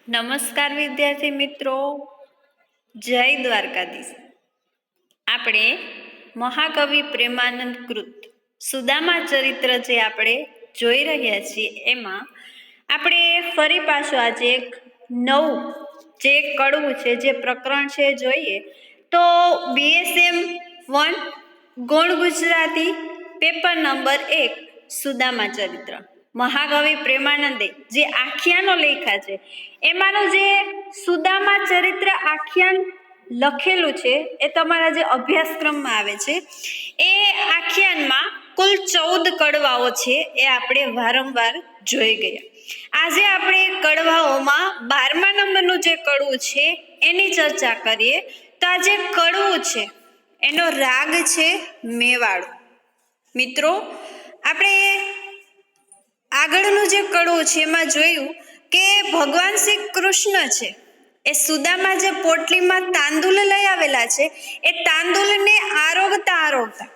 નમસ્કાર વિદ્યાર્થી મિત્રો, જય દ્વારકાધીશ. આપણે મહાકવિ પ્રેમાનંદ કૃત સુદામા ચરિત્ર જે આપણે જોઈ રહ્યા છીએ એમાં આપણે ફરી પાછું આજે એક નવું જે કડવું છે જે પ્રકરણ છે જોઈએ તો BSM 1 ગૌણ ગુજરાતી પેપર નંબર 1 સુદામા ચરિત્ર મહાકવિ પ્રેમાનંદે જે આખ્યાનો લખ્યા છે એમાંનું જે સુદામા ચરિત્ર આખ્યાન લખેલું છે એ તમારા જે અભ્યાસક્રમમાં આવે છે એ આખ્યાનમાં કુલ 14 કડવાઓ છે એ આપણે વારંવાર જોઈ ગયા. આજે આપણે કડવાઓમાં 12મા નંબરનું જે કડવું છે એની ચર્ચા કરીએ. તો આ જે કડવું છે એનો રાગ છે મેવાડો. મિત્રો, આપણે આગળનું જે કડવું છે એમાં જોયું કે ભગવાન શ્રી કૃષ્ણ છે એ સુદામા જે પોટલીમાં તાંદુલ લઈ આવેલા છે એ તાંદુલને આરોગતા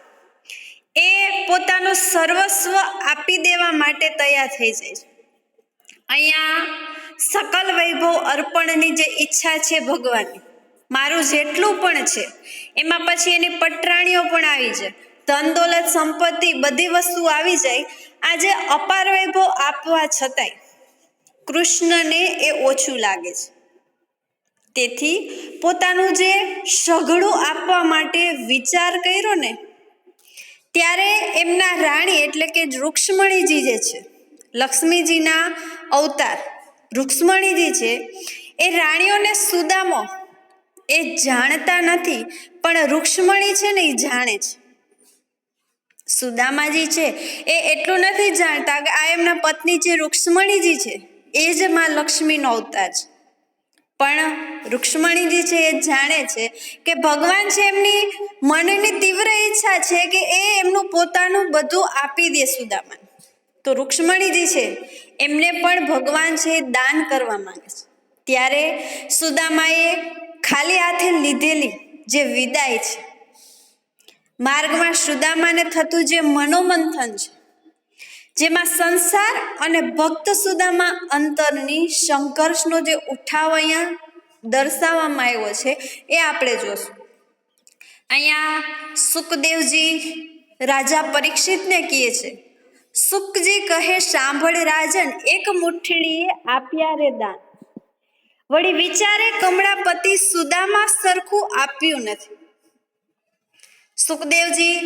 એ પોતાનું સર્વસ્વ આપી દેવા માટે તૈયાર થઈ જાય છે. અહીંયા સકલ વૈભવ અર્પણની જે ઈચ્છા છે ભગવાનની, મારું જેટલું પણ છે એમાં પછી એની પટરાણીઓ પણ આવી જાય, ધન દોલત સંપત્તિ બધી વસ્તુ આવી જાય. આજે અપાર વૈભવ આપવા છતાંય કૃષ્ણને એ ઓછું લાગે છે. તેથી પોતાનું જે સઘળું આપવા માટે વિચાર કર્યો ને ત્યારે એમના રાણી એટલે કે રૂક્ષ્મણીજી જે છે, લક્ષ્મીજીના અવતાર રૂક્ષ્મણીજી છે, એ રાણીઓને સુદામો એ જાણતા નથી પણ રૂક્ષ્મણી છે ને એ જાણે છે. સુદામાજી છે એ એટલું નથી જાણતા કે આ એમના પત્ની જે રૂક્ષ્મણીજી છે એ જ માં લક્ષ્મીનો અવતાર છે. પણ રૂક્ષ્મણીજી છે એ જાણે છે કે ભગવાન છે એમની મનની તીવ્ર ઈચ્છા છે કે એ એમનું પોતાનું બધું આપી દે સુદામાને. તો રૂક્ષ્મણીજી છે એમને પણ ભગવાન છે દાન કરવા માંગે છે. ત્યારે સુદામાએ ખાલી હાથે લીધેલી જે વિદાય છે, માર્ગમાં સુદામાને થતું જે મનોમંથન છે જેમાં સંસાર અને ભક્ત સુદામા અંતરની સંઘર્ષનો જે ઉઠાવ અહીંયા દર્શાવવામાં આવ્યો છે એ આપણે જોશું. અહીંયા સુખદેવજી રાજા પરીક્ષિતને કહે છે, સુખજી કહે સાંભળ રાજન, એક મુઠ્ઠીએ આપ્યા રે દાન. વળી વિચારે કમળાપતિ સુદામા સરખું આપ્યું નથી. સુખદેવજી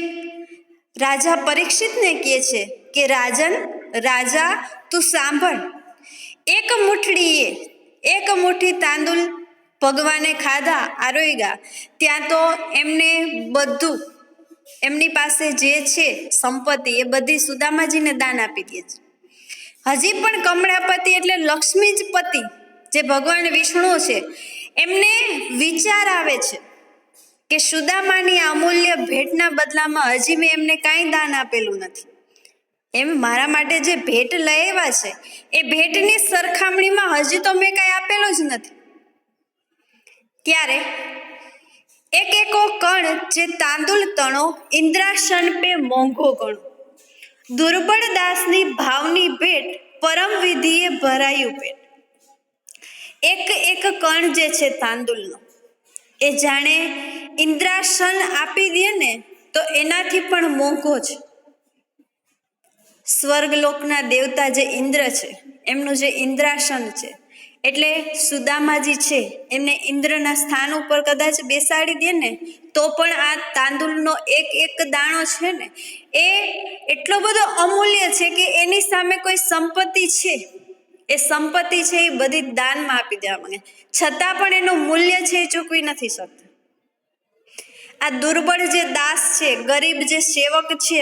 રાજા પરીક્ષિતને કહે છે કે રાજન, રાજા તું સાંભળ, એક મુઠ્ઠી તાંદુલ ભગવાને ખાધા આરોગ્યા, ત્યાં તો એમને બધું એમની પાસે જે છે સંપત્તિ એ બધી સુદામાજીને દાન આપી દે છે. હજી પણ કમળાપતિ એટલે લક્ષ્મી જ પતિ જે ભગવાન વિષ્ણુ છે એમને વિચાર આવે છે કે સુદામાની અમૂલ્ય ભેટના બદલામાં હજી મેં એમને કાંઈ દાન આપેલું નથી. એમ મારા માટે જે ભેટ લઈ આવ્યા છે એ ભેટની સરખામણીમાં હજી તો મેં કાંઈ આપેલું જ નથી. ત્યારે એકો કણ જે તાંદુલ તણો ઇન્દ્રાસન પે મોંઘો ગણો, દુર્બળ દાસની ભાવની ભેટ પરમ વિધિએ ભરાયું પેટ. એક કણ જે છે તાંદુલનો એ જાણે ઇન્દ્રાસન આપી દે ને તો એનાથી પણ મોંઘો છે. સ્વર્ગલોકના દેવતા જે ઇન્દ્ર છે એમનું જે ઇન્દ્રાસન છે એટલે સુદામાજી છે એમને ઇન્દ્રના સ્થાન ઉપર કદાચ બેસાડી દે ને તો પણ આ તાંદુલનો એક દાણો છે ને એ એટલો બધો અમૂલ્ય છે કે એની સામે કોઈ સંપત્તિ છે એ સંપત્તિ છે એ બધી દાનમાં આપી દેવા માંગે, છતાં પણ એનું મૂલ્ય છે એ ચૂકવી નથી શકતા. આ દુર્બળ જે દાસ છે, ગરીબ જે સેવક છે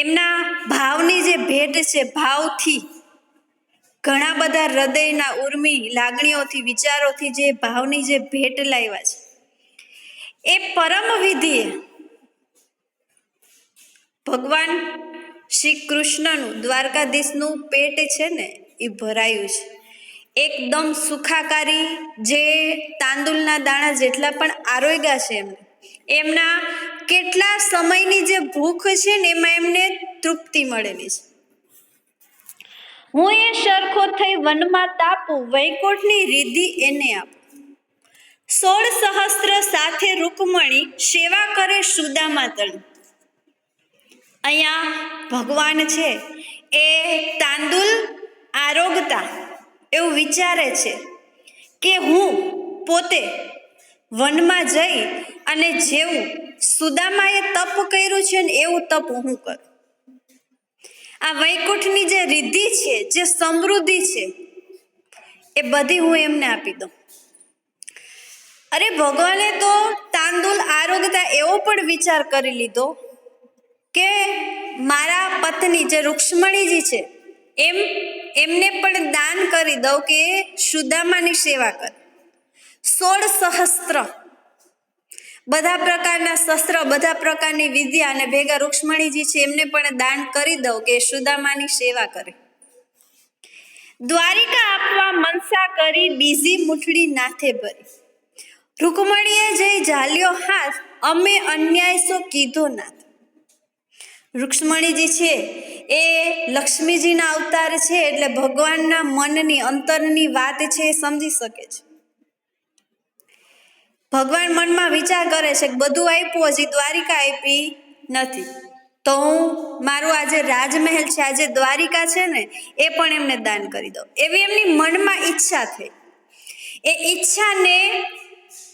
એમના ભાવની જે ભેટ છે, ભાવથી ઘણા બધા હૃદયના ઉર્મી લાગણીઓથી વિચારોથી જે ભાવની જે ભેટ લાવ્યા છે એ પરમ વિધિએ ભગવાન શ્રી કૃષ્ણનું દ્વારકાધીશનું પેટ છે ને એ ભરાયું છે. એકદમ સુખાકારી જે તાંદુલના દાણા જેટલા પણ આરોગ્યા છે એમના કેટલા સમયની જે ભૂખ છે ને એમાં એમને તૃપ્તિ મળેલી છે. હું એ સરખો થઈ વનમાં તાપું, વૈકુંઠની રિદ્ધિ એને આપું. 16 સહસ્ત્ર સાથે રૂકમણી, સેવા કરે સુદામા તણી. અહીંયા ભગવાન છે એ તાંદુલ આરોગતા એવું વિચારે છે કે હું પોતે વનમાં જઈ અને જેવું સુદામાએ તપ કર્યું છે ને એવું તપ હું કરું. આ વૈકુંઠની જે રિદ્ધિ છે, જે સમૃદ્ધિ છે, એ બધી હું એમને આપી દઉં. અરે ભગવાને તો તાંદુલ આરોગતા એવો પણ વિચાર કરી લીધો કે મારા પત્ની જે રૂક્ષ્મણીજી છે એમને પણ દાન કરી દઉં કે સુદામાની સેવા કરે. 16 સહસ્ત્ર બધા પ્રકારના શસ્ત્ર, બધા પ્રકારની વિદ્યા અને ભેગા રૂક્ષ્મણીજી છે એમને પણ દાન કરી દઉં કે સુદામાની સેવા કરે. દ્વારિકા આપવા મનસા કરી, બીજી મુઠડી નાથે ભરી. રૂકમણીએ જઈ ઝાલ્યો હાથ, અમે અન્યાય સો કીધો નાથ. રૂક્ષ્મણીજી છે એ લક્ષ્મીજીના અવતાર છે એટલે ભગવાનના મનની અંતરની વાત છે એ સમજી શકે છે. ભગવાન મનમાં વિચાર કરે છે કે બધું આપ્યું, હજી દ્વારિકા આપી નથી, તો હું મારું આ જે રાજમહેલ છે, આ જે દ્વારિકા છે ને એ પણ એમને દાન કરી દઉં. એવી એમની મનમાં ઈચ્છા થઈ. એ ઈચ્છાને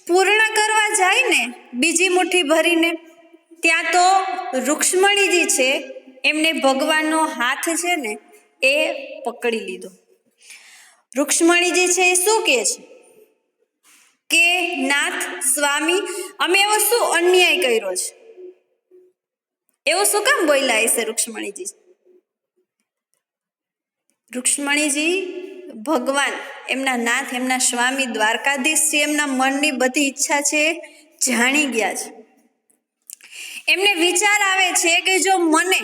પૂર્ણ કરવા જાય ને બીજી મુઠ્ઠી ભરીને, ત્યાં તો રૂક્ષ્મણીજી છે એમને ભગવાનનો હાથ છે ને એ પકડી લીધો. રૂક્ષ્મણીજી છે એ શું કહે છે કે નાથ સ્વામી, અમે એવો શું અન્યાય કર્યો છે? એવું શું કામ બોલ્યા હશે રૂક્ષ્મણીજી? રૂક્ષ્મણીજી ભગવાન એમના નાથ, એમના સ્વામી દ્વારકાધીશ છે, એમના મનની બધી ઈચ્છા છે જાણી ગયા છે. એમને વિચાર આવે છે કે જો મને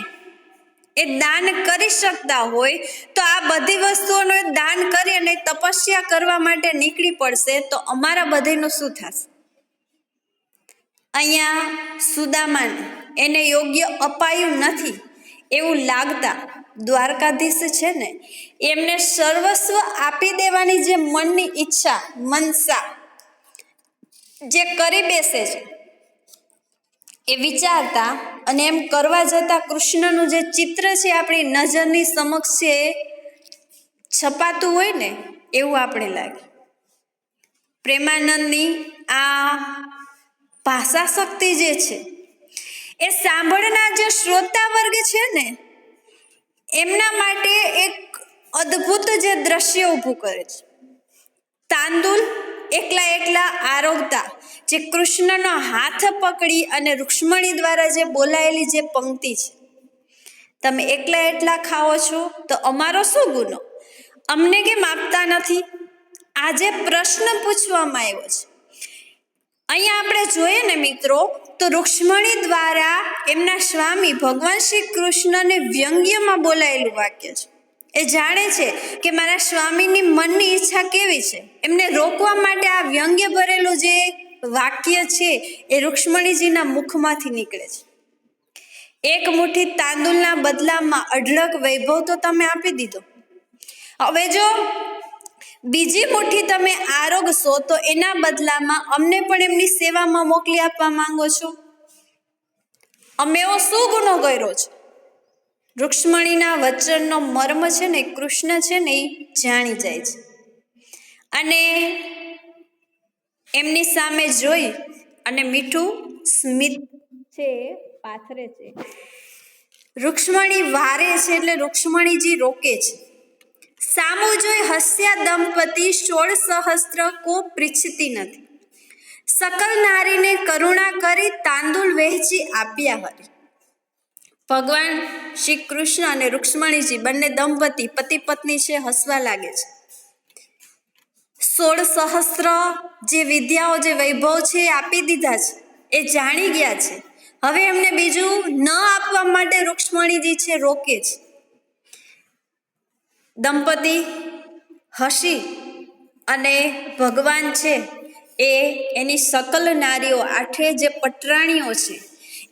એ દાન કરી શકતા હોય તો આ બધી વસ્તુઓનો દાન કરી અને તપસ્યા કરવા માટે નીકળી પડશે તો અમારા બધાનું શું થશે? અહીંયા સુદામાને એને યોગ્ય અપાયું નથી એવું લાગતા દ્વારકાધીશ છે ને એમને સર્વસ્વ આપી દેવાની જે મનની ઈચ્છા, મનસા જે કરી બેસે છે એ વિચારતા અને એમ કરવા જતા કૃષ્ણનું જે ચિત્ર છે આપણી નજરની સમક્ષ છે છપાતું હોય ને એવું આપણે લાગે. પ્રેમાનંદની આ ભાષા શક્તિ જે છે એ સાંભળનાર જે શ્રોતા વર્ગ છે ને એમના માટે એક અદ્ભુત જે દ્રશ્ય ઊભું કરે છે. તાંદુલ એકલા આરોગતા જે કૃષ્ણનો હાથ પકડી અને રૂક્ષ્મણી દ્વારા જે બોલાયેલી જે પંક્તિ છે, તમે એકલા ખાઓ છો તો અમારો શું ગુનો, અમને કેમ આપતા નથી? આ જે પ્રશ્ન પૂછવામાં આવ્યો છે અહીંયા આપણે જોઈએ ને મિત્રો તો રૂક્ષ્મણી દ્વારા એમના સ્વામી ભગવાન શ્રી કૃષ્ણને વ્યંગ્યમાં બોલાયેલું વાક્ય છે. એ જાણે છે કે મારા સ્વામીની મનની ઈચ્છા કેવી છે. એમને રોકવા માટે આ વ્યંગ્ય ભરેલું જે વાક્ય છે એ રૂક્ષ્મણીજીના મુખમાંથી નીકળે છે. એક મુઠ્ઠી તાંદુલના બદલામાં અઢળક વૈભવ તો તમે આપી દીધો, હવે જો બીજી મુઠ્ઠી તમે આરોગશો તો એના બદલામાં અમને પણ એમની સેવામાં મોકલી આપવા માંગો છો. અમે એવો શું ગુનો કર્યો છે? રૂક્ષ્મણીના વચનનો મર્મ છે ને કૃષ્ણ છે ને એ જાણી જાય છે અને એમની સામે જોઈ અને મીઠું સ્મિત છે પાથરે છે. રૂક્ષ્મણી વારે છે એટલે રૂક્ષ્મણીજી રોકે છે. સામું જોઈ હસ્યા દંપતી 16 સહસ્ત્ર કો પૃચ્છતી નથી. સકલ નારીને કરુણા કરી તાંદુલ વહેંચી આપ્યા હરી. ભગવાન શ્રી કૃષ્ણ અને રૂક્ષ્મણીજી બંને દંપતી પતિ પત્ની છે હસવા લાગે છે. 16 સહસ્ત્ર જે વિદ્યાઓ જે વૈભવ છે એ આપી દીધા છે, એ જાણી ગયા છે. હવે એમને બીજું ન આપવા માટે રૂક્ષ્મણીજી છે રોકે છે. દંપતી હસી અને ભગવાન છે એ એની સકલ નારીઓ 8 જે પટરાણીઓ છે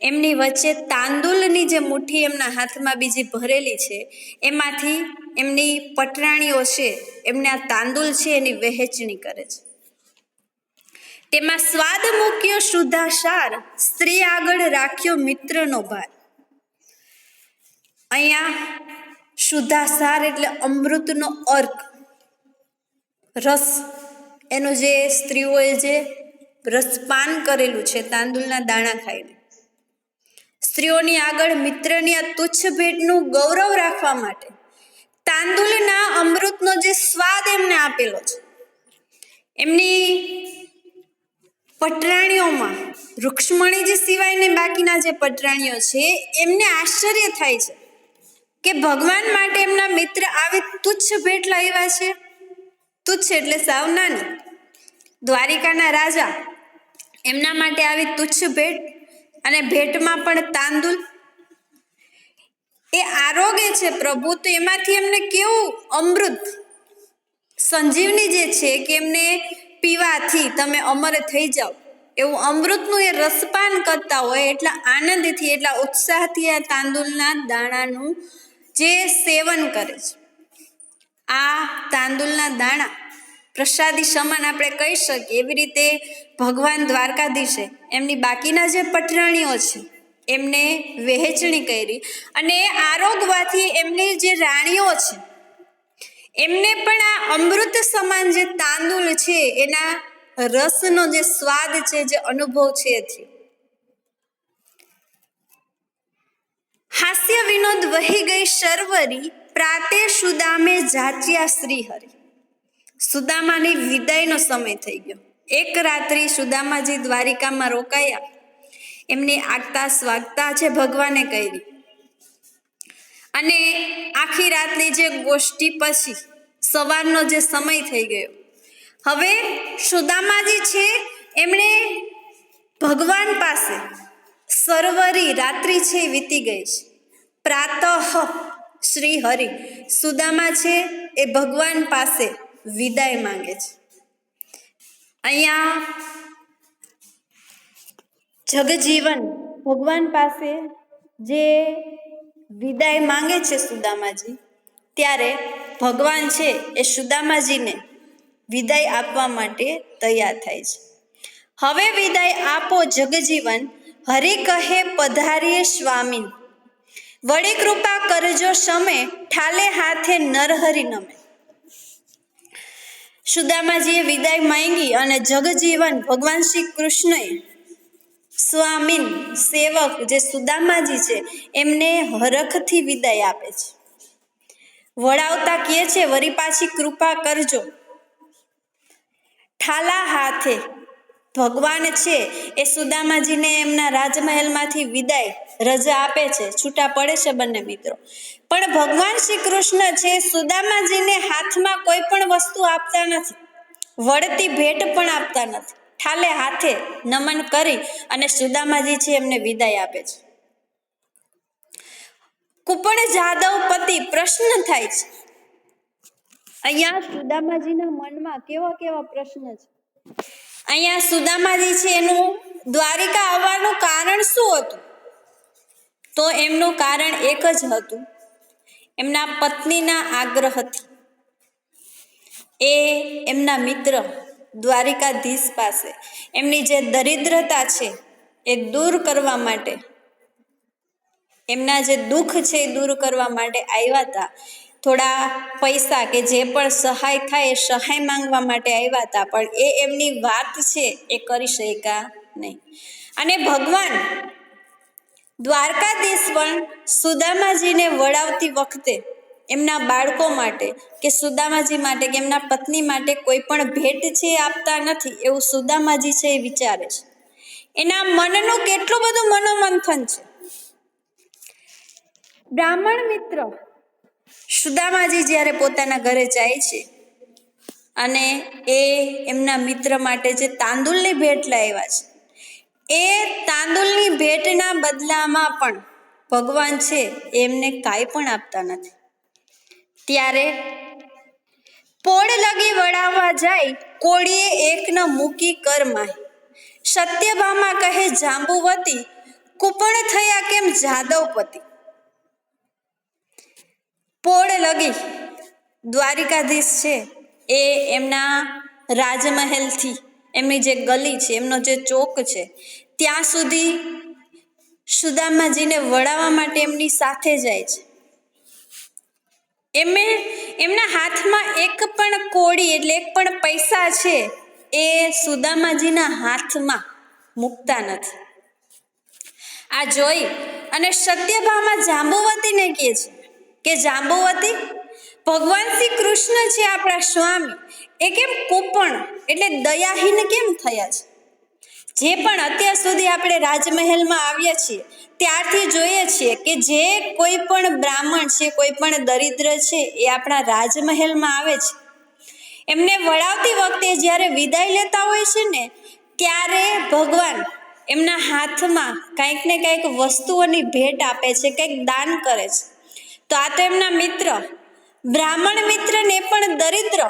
એમની વચ્ચે તાંદુલની જે મુઠ્ઠી એમના હાથમાં બીજી ભરેલી છે, એમાંથી એમની પટરાણીઓ છે એમને આ તાંદુલ છે એની વહેંચણી કરે છે. તેમાં સ્વાદ મૂક્યો શુદ્ધાસાર, સ્ત્રી આગળ રાખ્યો મિત્રનો ભાર. અહીંયા શુદ્ધાસાર એટલે અમૃતનો અર્ક, રસ, એનું જે સ્ત્રીઓએ જે રસપાન કરેલું છે તાંદુલના દાણા ખાઈને, સ્ત્રીઓની આગળ મિત્રની આ તુચ્છ ભેટનું ગૌરવ રાખવા માટે તાંદુલના અમૃતનો જે સ્વાદ એમને આપેલો છે. એમની પટરાણીઓમાં રૂક્ષ્મણીજી સિવાયની બાકીના જે પટરાણીઓ છે એમને આશ્ચર્ય થાય છે કે ભગવાન માટે એમના મિત્ર આવી તુચ્છ ભેટ લાવ્યા છે. તુચ્છ એટલે સાવ નાની. દ્વારિકાના રાજા એમના માટે આવી તુચ્છ ભેટ, અને ભેટમાં પણ તાંદુલ. એ આરોગ્ય છે પ્રભુ, તો એમાંથી એમને કેવું અમૃત સંજીવની જે છે કે એમને પીવાથી તમે અમર થઈ જાઓ એવું અમૃતનું એ રસપાન કરતા હોય એટલા આનંદથી, એટલા ઉત્સાહથી આ તાંદુલના દાણાનું જે સેવન કરે છે. આ તાંદુલના દાણા પ્રસાદી સમાન આપણે કહી શકીએ. એવી રીતે ભગવાન દ્વારકાધીશે એમની બાકીના જે પટરાણીઓ છે એમને વહેંચણી કરી, અને એ આરોગવાથી એમની જે રાણીઓ છે એમને પણ આ અમૃત સમાન જે તાંદુલ છે એના રસનો જે સ્વાદ છે, જે અનુભવ છે એ થયો. હાસ્ય વિનોદ વહી ગઈ શર્વરી, પ્રાતે સુદામે જાચ્યા શ્રીહરિ. સુદામાની વિદાયનો સમય થઈ ગયો. એક રાત્રિ સુદામાજી દ્વારિકામાં રોકાયા. એમની આગતા સ્વાગતા છે ભગવાને કરી, અને આખી રાતની જે ગોષ્ઠી પછી સવારનો જે સમય થઈ ગયો. હવે સુદામાજી છે એમણે ભગવાન પાસે સર્વરી રાત્રિ છે વીતી ગઈ છે. પ્રાતઃ શ્રી હરિ, સુદામા છે એ ભગવાન પાસે વિદાય માંગે છે. અહીંયા જગજીવન ભગવાન પાસે જે વિદાય માંગે છે સુદામાજી, ત્યારે ભગવાન છે એ સુદામાજીને વિદાય આપવા માટે તૈયાર થાય છે. હવે વિદાય આપો જગજીવન, હરિ કહે પધારીએ સ્વામી. વળી કૃપા કરજો સમે, ઠાલે હાથે નરહરિ નમે. સુદામાજીએ વિદાય માંગી અને જગજીવન ભગવાન શ્રી કૃષ્ણએ સ્વામીન સેવક જે સુદામાજી છે એમને હરખથી વિદાય આપે છે. વળાવતા કહે છે વળી પાછી કૃપા કરજો. ઠાલા હાથે ભગવાન છે એ સુદામાજીને એમના રાજમહેલમાંથી વિદાય રજા આપે છે, છૂટા પડે છે બંને મિત્રો. પણ ભગવાન શ્રી કૃષ્ણ છે સુદામાજીને હાથમાં કોઈ પણ વસ્તુ આપતા નથી, વળતી ભેટ પણ આપતા નથી. ઠાલે હાથે નમન કરી અને સુદામાજી છે એમને વિદાય આપે છે. કુપણ જાદવ પતિ પ્રશ્ન થાય છે. અહીંયા સુદામાજીના મનમાં કેવા કેવા પ્રશ્ન છે. અહીંયા સુદામાજી છે એનું દ્વારિકા આવવાનું કારણ શું હતું? તો એમનું કારણ એક જ હતું, એમના પત્નીના આગ્રહથી. એ એમના મિત્ર દ્વારિકાધીશ પાસે એમની જે દરિદ્રતા છે એ દૂર કરવા માટે, એમના જે દુઃખ છે એ દૂર કરવા માટે આવ્યા હતા. થોડા પૈસા કે જે પણ સહાય થાય એ સહાય માંગવા માટે આવ્યા હતા, પણ એ એમની વાત છે એ કરી શક્યા નહીં. અને ભગવાન દ્વારકાધીશ પણ સુદામાજીને વળાવતી વખતે એમના બાળકો માટે કે સુદામાજી માટે કે એમના પત્ની માટે કોઈ પણ ભેટ છે આપતા નથી એવું સુદામાજી છે એ વિચારે છે. એના મનનું કેટલું બધું મનોમંથન છે. બ્રાહ્મણ મિત્ર સુદામાજી જ્યારે પોતાના ઘરે જાય છે અને એ એમના મિત્ર માટે જે તાંદુલની ભેટ લાવ્યા છે, એ તાંદુલની ભેટના બદલામાં પણ ભગવાન છે એમને કાંઈ પણ આપતા નથી. ત્યારે પોળ લગી વળાવવા જાય, કોળીએ એક ન મૂકી કર માય. સત્યભામા કહે જાંબુવતી, કુપણ થયા કેમ જાદવપતિ. પોળ લગી દ્વારિકાધીશ છે એ એમના રાજમહેલથી એમની જે ગલી છે, એમનો જે ચોક છે, ત્યાં સુધી સુદામાજીને વળાવવા માટે એમની સાથે જાય છે. એમના હાથમાં એક પણ કોડી એટલે એક પણ પૈસા છે એ સુદામાજીના હાથમાં મૂકતા નથી. આ જોઈ અને સત્યભામા જાંબુવતીને કહે છે કે જાંબુવતી, ભગવાન શ્રી કૃષ્ણ છે આપણા સ્વામી, એ કેમ કૂપણ એટલે દયાહીન કેમ થયા છે? જે પણ અત્યાર સુધી આપણે રાજમહેલમાં આવ્યા છીએ ત્યારથી જોઈએ છીએ કે જે કોઈ પણ બ્રાહ્મણ છે, કોઈ પણ દરિદ્ર છે, એ આપણા રાજમહેલમાં આવે છે, એમને વળાવતી વખતે જ્યારે વિદાય લેતા હોય છે ને, ત્યારે ભગવાન એમના હાથમાં કંઈક ને કંઈક વસ્તુઓની ભેટ આપે છે, કંઈક દાન કરે છે. તો આ તો એમના મિત્ર, બ્રાહ્મણ મિત્રને પણ દરિદ્ર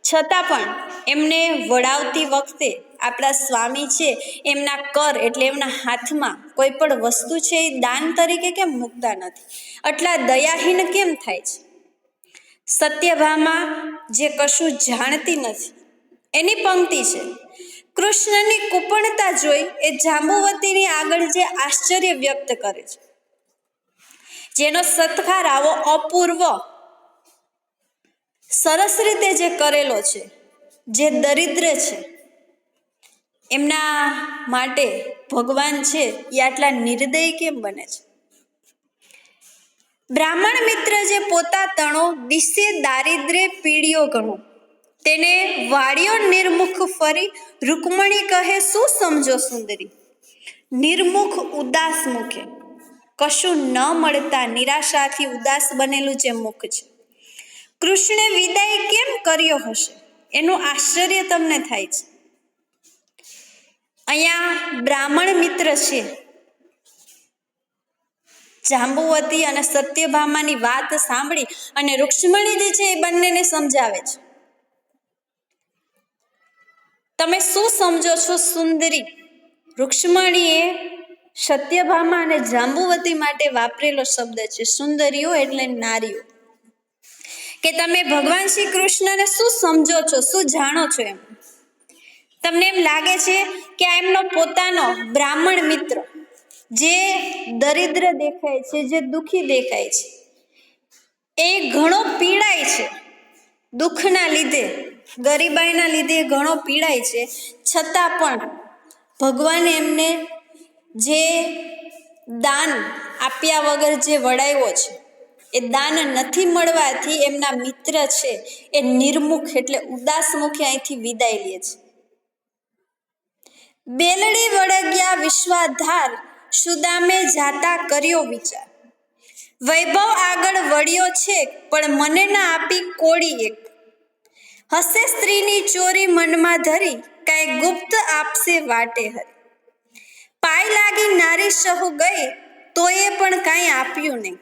છતાં પણ એમને વળાવતી વખતે આપણા સ્વામી છે એમના કર એટલે એમના હાથમાં કોઈ પણ વસ્તુ છે એ દાન તરીકે કેમ મૂકતા નથી? આટલા દયાહીન કેમ થાય છે? સત્યભામા જે કશું જાણતી નથી એની પંક્તિ છે, કૃષ્ણની કૃપણતા જોઈ એ જાંબુવતીની આગળ જે આશ્ચર્ય વ્યક્ત કરે છે, જેનો સત્કાર આવો અપૂર્વ સરસ રીતે જે કરેલો છે, જે દરિદ્ર છે, એમના માટે ભગવાન છે એ આટલા નિર્દય કેમ બને છે? બ્રાહ્મણ મિત્ર જે પોતા તણો દિશે દારિદ્ર્ય પીડિયો ઘણો, તેને વાળ્યો નિર્મુખ ફરી, રૂકમણી કહે શું સમજો સુંદરી. નિર્મુખ ઉદાસ મુખે, કશું ન મળતા નિરાશાથી ઉદાસ બનેલું જે મુખ છે, કૃષ્ણે વિદાય કેમ કર્યો હશે એનું આશ્ચર્ય તમને થાય છે. અહીંયા બ્રાહ્મણ મિત્ર છે જાંબુવતી અને સત્યભામાની વાત સાંભળી અને રૂક્ષ્મણીજી છે એ બંનેને સમજાવે છે, તમે શું સમજો છો સુંદરી. રૂક્ષ્મણીએ સત્યભામા અને જાંબુવતી માટે વાપરેલો શબ્દ છે સુંદરીઓ એટલે નારીઓ, કે તમે ભગવાન શ્રી કૃષ્ણને શું સમજો છો, શું જાણો છો? એમ તમને એમ લાગે છે કે આ એમનો પોતાનો બ્રાહ્મણ મિત્ર જે દરિદ્ર દેખાય છે, જે દુઃખી દેખાય છે, એ ઘણો પીડાય છે, દુઃખના લીધે, ગરીબાઈના લીધે ઘણો પીડાય છે, છતાં પણ ભગવાને એમને જે દાન આપ્યા વગર જે વળાવ્યો છે, એ દાન નથી મળવાથી એમના મિત્ર છે એ નિર્મુખ એટલે ઉદાસ મુખે અહીંથી વિદાય લે છે. બેલડી વળગ્યા વિશ્વાધાર, સુદામે જાતા કર્યો વિચાર, વૈભવ આગળ વળ્યો છે પણ મને ના આપી કોડી એક, હસે સ્ત્રીની ચોરી મનમાં ધરી, કાંઈ ગુપ્ત આપશે વાટે હરી, પાય લાગી નારી સહુ ગઈ તોય પણ કાંઈ આપ્યું નહીં.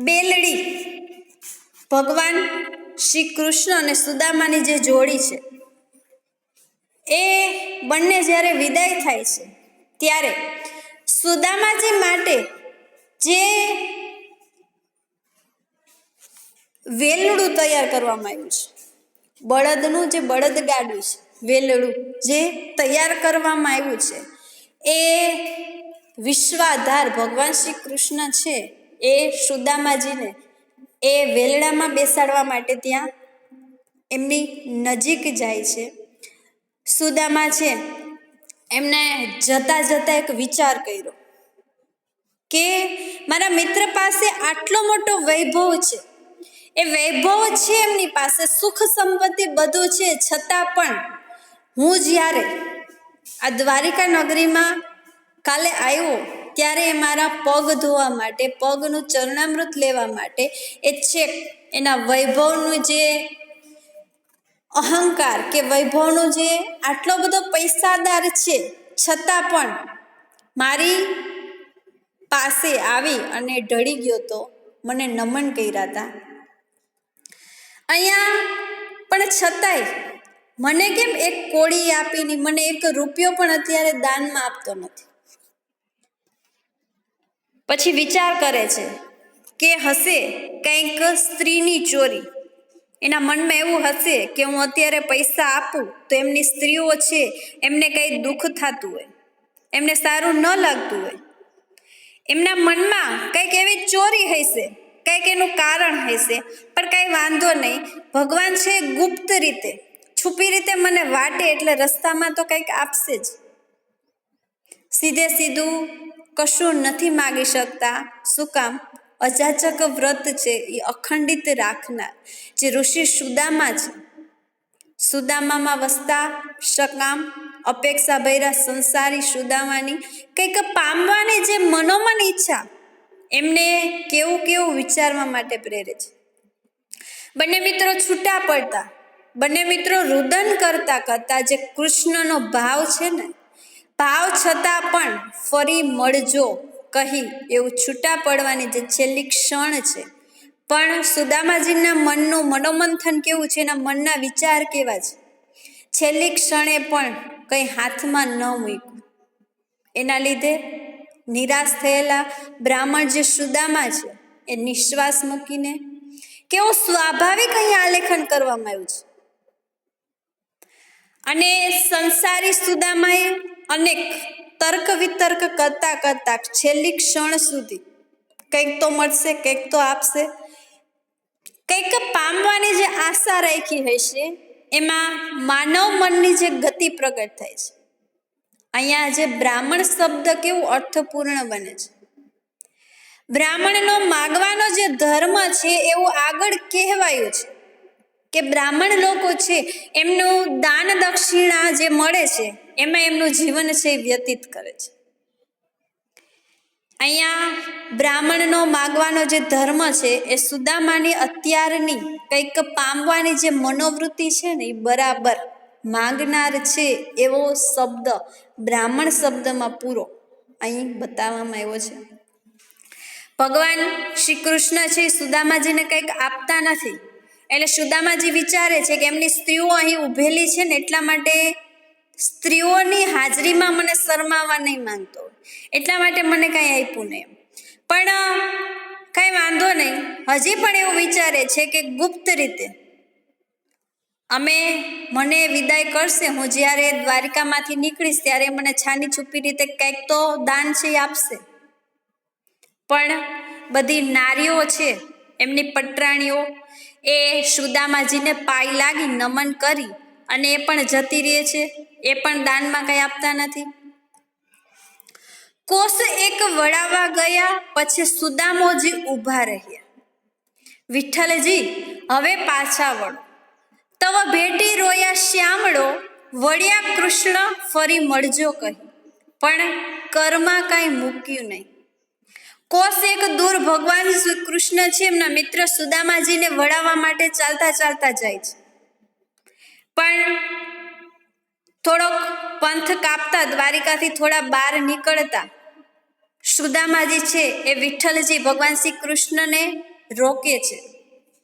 બેલડી ભગવાન શ્રી કૃષ્ણ અને સુદામાની જે જોડી છે, એ બંને જ્યારે વિદાય થાય છે ત્યારે સુદામાજી માટે જે વેલડું તૈયાર કરવામાં આવ્યું છે, બળદનું જે બળદગાડું છે, વેલડું જે તૈયાર કરવામાં આવ્યું છે, એ વિશ્વાધાર ભગવાન શ્રી કૃષ્ણ છે એ સુદામાજીને એ વેલડામાં બેસાડવા માટે ત્યાં એમની નજીક જાય છે. સુદામા છે એમને જતા જતા એક વિચાર કર્યો કે મારા મિત્ર પાસે આટલો મોટો વૈભવ છે, એ વૈભવ છે એમની પાસે, સુખ સંપત્તિ બધું છે, છતાં પણ હું જ્યારે આ દ્વારિકા નગરીમાં કાલે આવ્યો ત્યારે એ મારા પગ ધોવા માટે, પગનું ચરણામૃત લેવા માટે એ છેક એના વૈભવનું જે અહંકાર કે વૈભવનું જે આટલો બધો પૈસાદાર છે છતાં પણ મારી પાસે આવી અને ઢળી ગયો, તો મને નમન કર્યા હતા. અહીંયા પણ છતાંય મને કેમ એક કોડી આપીને મને એક રૂપિયો પણ અત્યારે દાનમાં આપતો નથી? પછી વિચાર કરે છે કે હશે કંઈક સ્ત્રીની ચોરી. એના મનમાં એવું હશે કે હું અત્યારે પૈસા આપું તો એમની સ્ત્રીઓ છે એમને કંઈ દુઃખ થતું હોય, એમને સારું ન લાગતું હોય. એમના મનમાં કંઈક એવી ચોરી હશે, કંઈક એનું કારણ હશે. પણ કંઈ વાંધો નહીં, ભગવાન છે ગુપ્ત રીતે, છુપી રીતે મને વાટે એટલે રસ્તામાં તો કંઈક આપશે જ. સીધે સીધું કશું નથી માગી શકતા. શું કામ? અજાચક વ્રત છે એ અખંડિત રાખનાર જે ઋષિ સુદામા છે, સુદામામાં વસતા સકામ અપેક્ષા ભર્યા સંસારી સુદામાની કંઈક પામવાની જે મનોમન ઈચ્છા એમને કેવું કેવું વિચારવા માટે પ્રેરે છે. બંને મિત્રો છૂટા પડતા, બંને મિત્રો રુદન કરતા કરતા જે કૃષ્ણનો ભાવ છે ને, ભાવ છતાં પણ ફરી મળજો કહી એવું છૂટા પડવાની જે છેલ્લી ક્ષણ છે. પણ સુદામાજીના મનનું મનોમંથન કેવું છે, એના મનના વિચાર કેવા છે, છેલ્લી ક્ષણે પણ કંઈ હાથમાં ન મૂક્યું. એના લીધે નિરાશ થયેલા બ્રાહ્મણ જે સુદામા છે એ નિશ્વાસ મૂકીને કેવું સ્વાભાવિક અહીં આલેખન કરવામાં આવ્યું છે. અને સંસારી સુદામાએ અનેક તર્ક વિતર્ક કરતા કરતા છેલ્લી ક્ષણ સુધી કંઈક તો મળશે, કંઈક તો આપશે, કંઈક પામવાની જે આશા રાખી હશે, એમાં માનવ મનની જે ગતિ પ્રગટ થાય છે. અહીંયા જે બ્રાહ્મણ શબ્દ કેવું અર્થપૂર્ણ બને છે. બ્રાહ્મણનો માગવાનો જે ધર્મ છે એવું આગળ કહેવાયું છે કે બ્રાહ્મણ લોકો છે એમનું દાન દક્ષિણા જે મળે છે એમાં એમનું જીવન છે વ્યતીત કરે છે. અહીંયા બ્રાહ્મણનો માગવાનો જે ધર્મ છે એ સુદામાની અત્યારની કંઈક પામવાની જે મનોવૃત્તિ છે ને એ બરાબર માંગનાર છે એવો શબ્દ બ્રાહ્મણ શબ્દમાં પૂરો અહીં બતાવવામાં આવ્યો છે. ભગવાન શ્રી કૃષ્ણ છે સુદામાજીને કંઈક આપતા નથી એટલે સુદામાજી વિચારે છે કે એમની સ્ત્રીઓ અહીં ઊભેલી છે ને એટલા માટે સ્ત્રીઓની હાજરીમાં મને શરમાવા નહીં માંગતો, એટલા માટે મને કંઈ આપ્યું નહીં. પણ કંઈ વાંધો નહીં, હજી પણ એવું વિચારે છે કે ગુપ્ત રીતે મને વિદાય કરશે, હું જ્યારે દ્વારિકામાંથી નીકળીશ ત્યારે મને છાની છુપી રીતે કંઈક તો દાન છે એ આપશે. પણ બધી નારીઓ છે એમની પટરાણીઓ એ સુદામાજીને પાય લાગી નમન કરી અને એ પણ જતી રહે છે, એ પણ દાનમાં કંઈ આપતા નથી. કોષ એક વળાવવા ગયા પછી સુદામોજી ઊભા રહ્યા. વિઠ્ઠલજી હવે પાછા વળો, તવ ભેટી રોયા શ્યામળો, વળ્યા કૃષ્ણ ફરી મળજો કહી. પણ કરમાં કાંઈ મૂક્યું નહીં. કોષ એક દૂર ભગવાન શ્રી કૃષ્ણ છે એમના મિત્ર સુદામાજીને વળાવવા માટે ચાલતા ચાલતા જાય છે. પણ થોડોક પંથ કાપતા દ્વારિકાથી થોડા બહાર નીકળતા સુદામાજી છે એ વિઠ્ઠલજી ભગવાન શ્રી કૃષ્ણને રોકે છે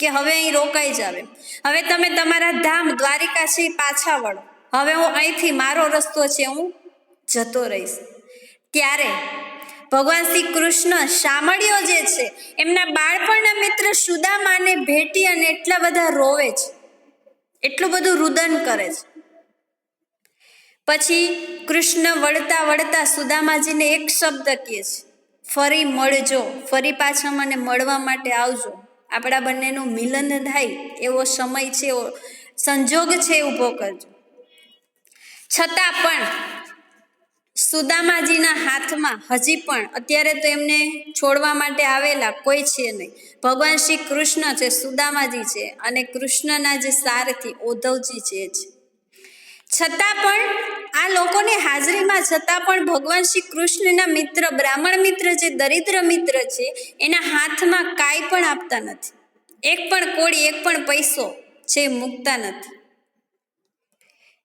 કે હવે અહીં રોકાઈ જાવ, હવે તમે તમારા ધામ દ્વારિકા છે પાછા વળો, હવે હું અહીંથી મારો રસ્તો છે હું જતો રહીશ. ત્યારે ભગવાન શ્રી કૃષ્ણ શામળીઓ જે છે એમના બાળપણના મિત્ર સુદામાને ભેટી અને એટલા બધા રોવે છે, એટલું બધું રુદન કરે છે. પછી કૃષ્ણ વળતા વળતા સુદામાજીને એક શબ્દ કહે છે, ફરી મળજો, ફરી પાછા મને મળવા માટે આવજો, આપણા બંનેનું મિલન થાય એવો સમય છે, એવો સંજોગ છે ઊભો કરજો. છતાં પણ સુદામાજીના હાથમાં હજી પણ અત્યારે તો એમને છોડવા માટે આવેલા કોઈ છે નહીં. ભગવાન શ્રી કૃષ્ણ છે, સુદામાજી છે અને કૃષ્ણના જે સારથી ઉદ્ધવજી છે. છતાં પણ આ લોકોની હાજરીમાં છતાં પણ ભગવાન શ્રી કૃષ્ણના મિત્ર બ્રાહ્મણ મિત્ર જે દરિદ્ર મિત્ર છે એના હાથમાં કાંઈ પણ આપતા નથી, એક પણ કોડી એક પણ પૈસો છે મૂકતા નથી.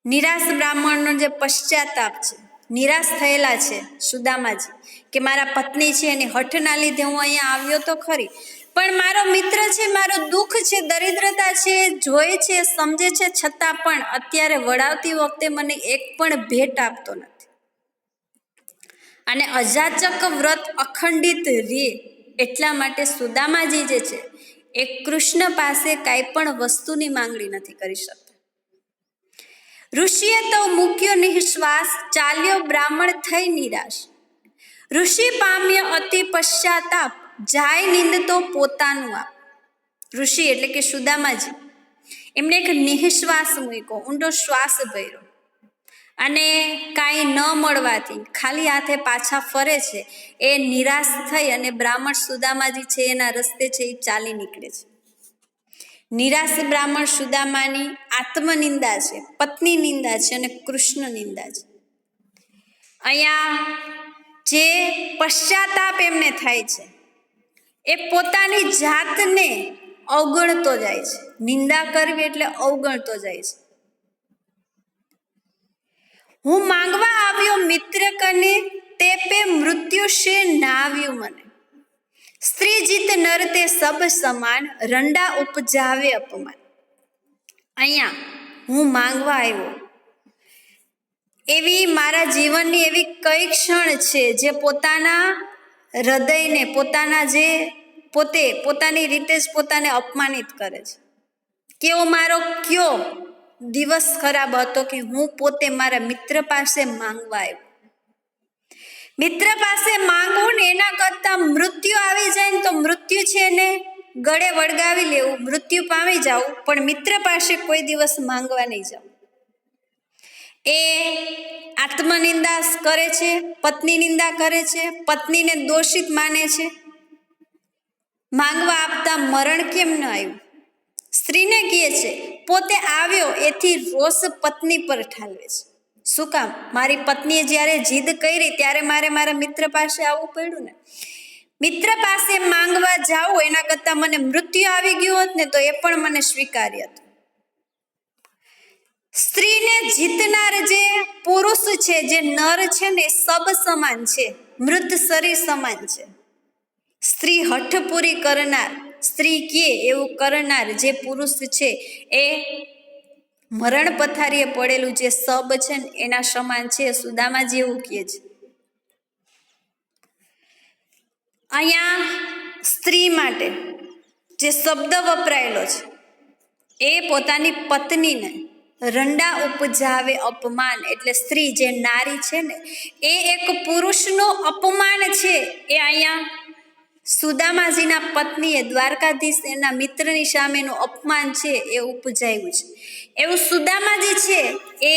નિરાશ બ્રાહ્મણનો જે પશ્ચાતાપ છે, નિરાશ થયેલા છે સુદામાજી કે મારા પત્ની છે એની હઠના લીધે હું અહીંયા આવ્યો તો ખરી, પણ મારો મિત્ર છે, મારું દુઃખ છે, દરિદ્રતા છે, જોઈ છે, સમજે છે, છતાં પણ અત્યારે વળાવતી વખતે મને એક પણ ભેટ આપતો નથી. અને અજાચક વ્રત અખંડિત રહે એટલા માટે સુદામાજી જે છે એ કૃષ્ણ પાસે કાંઈ પણ વસ્તુની માંગણી નથી કરી શકતા. ઋષિએ તો મૂક્યો નિશ્વાસ, ચાલ્યો બ્રાહ્મણ થઈ નિરાશ. ઋષિ પામ્ય અતિ પશ્ચાતાપ, જાય નિંદતો પોતાનું આપ. ઋષિ એટલે કે સુદામાજી, એમને એક નિશ્વાસ મૂક્યો, ઊંડો શ્વાસ ભર્યો અને કાંઈ ન મળવાથી ખાલી હાથે પાછા ફરે છે. એ નિરાશ થઈ અને બ્રાહ્મણ સુદામાજી છે એના રસ્તે છે એ ચાલી નીકળે છે. નિરાશ બ્રાહ્મણ સુદામાની આત્મનિંદા છે, પત્ની નિંદા છે અને કૃષ્ણ નિંદા છે. અહીંયા જે પશ્ચાતાપ એમને થાય છે એ પોતાની જાતને અવગણતો જાય છે. નિંદા કરવી એટલે અવગણતો જાય છે. હું માંગવા આવ્યો મિત્ર કને, તે પે મૃત્યુ શે નાવ્યું મને. સ્ત્રી જીત નર તે સબ સમાન, રંડા ઉપજાવે અપમાન. અહીંયા હું માંગવા આવ્યો, એવી મારા જીવનની એવી કઈ ક્ષણ છે જે પોતાના હૃદયને, પોતાના જે પોતાની રીતે જ પોતાને અપમાનિત કરે છે. કેવો મારો કયો દિવસ ખરાબ હતો કે હું પોતે મારા મિત્ર પાસે માંગવા આવ્યો. મિત્ર પાસે માંગવું ને એના કરતા મૃત્યુ આવી જાય ને તો મૃત્યુ છે એને ગળે વળગાવી લેવું, મૃત્યુ પામી જવું, પણ મિત્ર પાસે કોઈ દિવસ માંગવા નહીં જવું. એ આત્મનિંદા કરે છે, પત્ની નિંદા કરે છે, પત્નીને દોષિત માને છે. માંગવા આપતા મરણ કેમ ન આવ્યું? સ્ત્રીને કહે છે પોતે આવ્યો એથી રોષ પત્ની પર ઠાલવે છે. શું કામ? મારી પત્નીએ જ્યારે જીદ કરી ત્યારે મારે મારા મિત્ર પાસે આવવું પડ્યું ને. મિત્ર પાસે માંગવા જાઉં એના કરતાં મને મૃત્યુ આવી ગયું હોત ને તો એ પણ મને સ્વીકાર્ય હતું. સ્ત્રીને જીતનાર જે પુરુષ છે, જે નર છે ને, સબ સમાન છે, મૃત શરીર સમાન છે. સ્ત્રી હઠ પૂરી કરનાર, સ્ત્રી કે એવું કરનાર જે પુરુષ છે એ મરણ પથારીએ પડેલું જે સબ છે ને એના સમાન છે. સુદામાજી એવું કહે છે. અહીંયા સ્ત્રી માટે જે શબ્દ વપરાયેલો છે એ પોતાની પત્નીને રંડા ઉપજાવે અપમાન, એટલે સ્ત્રી જે નારી છે ને એ એક પુરુષનું અપમાન છે. એ અહીંયા સુદામાજીના પત્નીએ દ્વારકાધીશ એના મિત્રની સામેનું અપમાન છે એ ઉપજાવ્યું છે. એવું સુદામાજી છે એ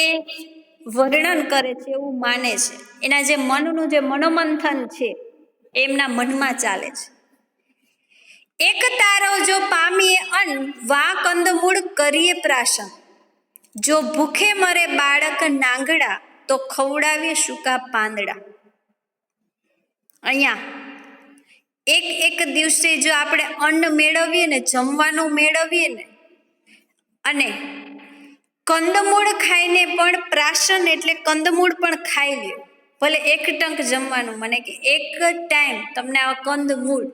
વર્ણન કરે છે, એવું માને છે. એના જે મનનું જે મનોમંથન છે એમના મનમાં ચાલે છે. એક તારો જો પામીએ અન્ન, વા કંદમૂળ કરીએ પ્રાશન. જો ભૂખે મરે બાળક નાંગડા, તો ખવડાવીએ સૂકા પાંદડા. અહીંયા એક દિવસે જો આપણે અન્ન મેળવીએ ને, જમવાનું મેળવીએ ને, અને કંદમૂળ ખાઈને પણ પ્રાશન એટલે કંદમૂળ પણ ખાઈ લ્યો, ભલે એક ટંક જમવાનું, મને કે એક ટાઈમ તમને આ કંદમૂળ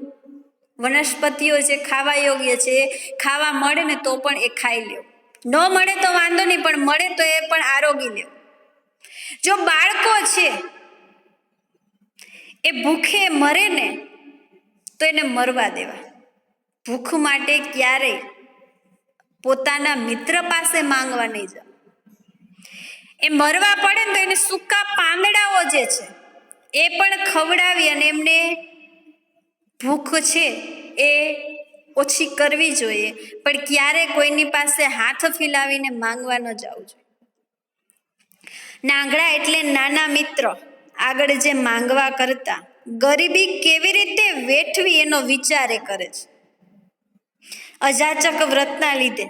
વનસ્પતિઓ જે ખાવા યોગ્ય છે એ ખાવા મળે ને તો પણ એ ખાઈ લ્યો. ન મળે તો વાંધો નહીં, પણ મળે તો એ પણ આરોગી લ્યો. જો બાળકો છે એ ભૂખે મરે ને તો એને મરવા દેવા. ભૂખ માટે ક્યારેય પોતાના મિત્ર પાસે માંગવા નહીં જાવ. એ મરવા પડે ને તો એને સૂકા પાંદડાઓ જે છે એ પણ ખવડાવી અને એમને ભૂખ છે એ ઓછી કરવી જોઈએ, પણ ક્યારે કોઈની પાસે હાથ ફેલાવીને માંગવા ન જવું જોઈએ. નાંગડા એટલે નાના મિત્ર. આગળ જે માંગવા કરતા ગરીબી કેવી રીતે વેઠવી એનો વિચાર એ કરે છે. અજાચક વ્રતના લીધે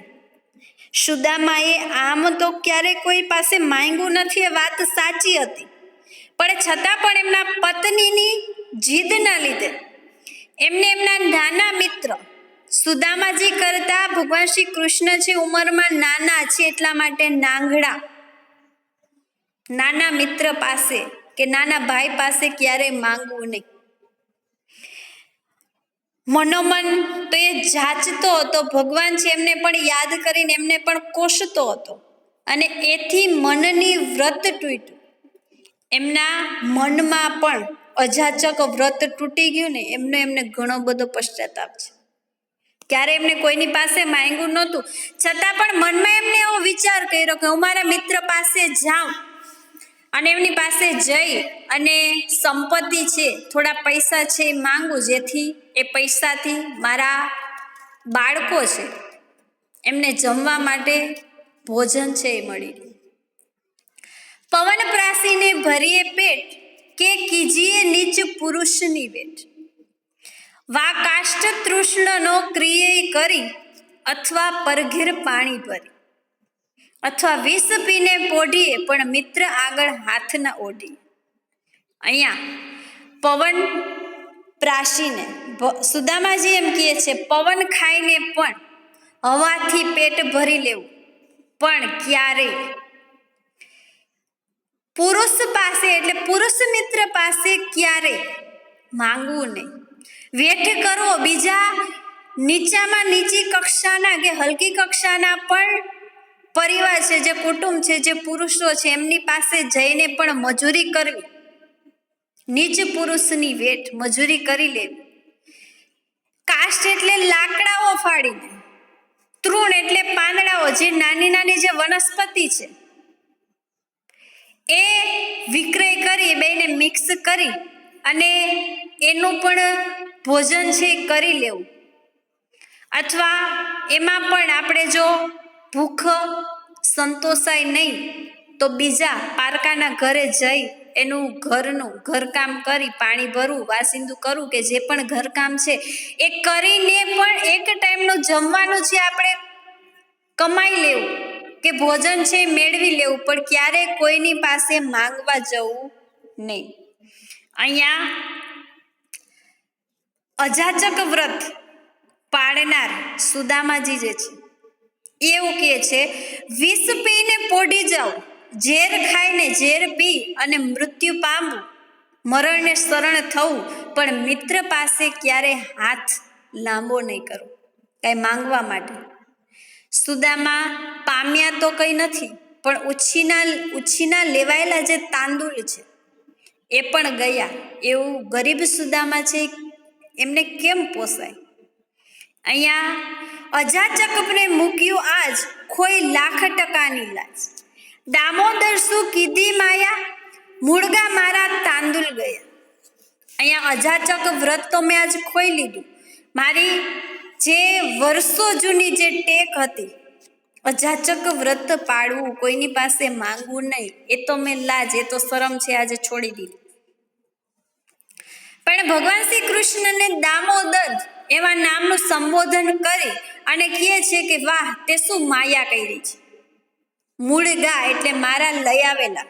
સુદામાએ આમ તો ક્યારે કોઈ પાસે માંગ્યું નથી, એ વાત સાચી હતી, પણ છતાં પણ એમના પત્નીની જીદના લીધે એમને એમના નાના મિત્ર સુદામાજી કરતા ભગવાન શ્રી કૃષ્ણ છે ઉંમરમાં નાના છે એટલા માટે નાંગડા, નાના મિત્ર પાસે કે નાના ભાઈ પાસે ક્યારેય માંગવું નહીં. મનોમન તો એ જાચતો હતો, ભગવાન છે એમને પણ યાદ કરીને એમને પણ કોષતો હતો, અને એથી મનની વ્રત તૂટ્યું. એમના મનમાં પણ અજાચક વ્રત તૂટી ગયું ને એમને ઘણો બધો પશ્ચાતાપ છે. ક્યારે એમને કોઈની પાસે માંગ્યું નહોતું, છતાં પણ મનમાં એમને એવો વિચાર કર્યો કે હું મારા મિત્ર પાસે જાઉં અને એમની પાસે જઈ અને સંપત્તિ છે, થોડા પૈસા છે એ માંગું, જેથી એ પૈસાથી મારા બાળકો છે એમને જમવા માટે ભોજન છે એ મળી રહે. પવન પ્રાસીને ભરીએ પેટ, કે કીજીએ નીચ પુરુષની વેટ. વા કાષ્ટ તૃષ્ણનો ક્રિયે કરી, અથવા પરઘેર પાણી ભરી. અથવા વિષ પીને પોઢીએ, પણ મિત્ર આગળ હાથ ન ઓઢી. અહીંયા પવન પ્રાસીને સુદામાજી એમ કહે છે, પવન ખાઈને પણ હવાથી પેટ ભરી લેવું, પણ ક્યારેય પુરુષ પાસે એટલે પુરુષ મિત્ર પાસે ક્યારેય માંગવું નહીં. વેઠ કરવો બીજા નીચામાં નીચી કક્ષાના કે હલકી કક્ષાના પણ પરિવાર છે, જે કુટુંબ છે, જે પુરુષો છે, એમની પાસે જઈને પણ મજૂરી કરવી, નીચ પુરુષની વેઠ મજૂરી કરી લેવી. કાષ્ટ એટલે લાકડાઓ ફાડીને, તૃણ એટલે પાંદડાઓ, જે નાની નાની જે વનસ્પતિ છે એ વિક્રય કરી, બેને મિક્સ કરી અને એનું પણ ભોજન છે કરી લેવું. અથવા એમાં પણ આપણે જો ભૂખ સંતોષાય નહીં તો બીજા પારકાના ઘરે જઈ એનું ઘરકામ કરી, પાણી ભરવું, વાસિંદુ કરવું, કે જે પણ ઘરકામ છે એ કરીને પણ એક ટાઈમનું જમવાનું છે આપણે કમાઈ લેવું, કે ભોજન છે મેળવી લેવું, પણ ક્યારે કોઈની પાસે માંગવા જવું નહીં. અહીંયા અજાચક વ્રત પાળનાર સુદામાજી જે છે એવું કહે છે, વિષ પીને પોઢી જાઓ, ઝેર ખાઈને ઝેર પી અને મૃત્યુ પામવું, મરણને શરણ થવું, પણ મિત્ર પાસે ક્યારે હાથ લાંબો નહીં કરવો કાંઈ માંગવા માટે. સુદામા પામ્યા તો કંઈ નથી, પણ ઉછીના લેવાયેલા જે તાંદુલ છે એ પણ ગયા. એવું ગરીબ સુદામા છે એમને કેમ પોસાય? અહીંયા અજાચકને મૂક્યું આજ, ખોઈ લાખ ટકાની લાજ. દામોદર શું કીધી માયા, મૂળગા મારા તાંદુલ ગયા. અહીંયા અજાચક વ્રત તો મેં આજ ખોઈ લીધું, મારી જે વર્ષો જૂની જે ટેક હતી અજાચક વ્રત પાળવું, કોઈની પાસે માંગવું નહીં, એ તો મેં લાજ, એ તો શરમ છે આજે છોડી દીધી. પણ ભગવાન શ્રી કૃષ્ણને દામોદર એવા નામનું સંબોધન કરી અને કહે છે કે વાહ, તે શું માયા કરી છે. મૂળગા એટલે મારા લઈ આવેલા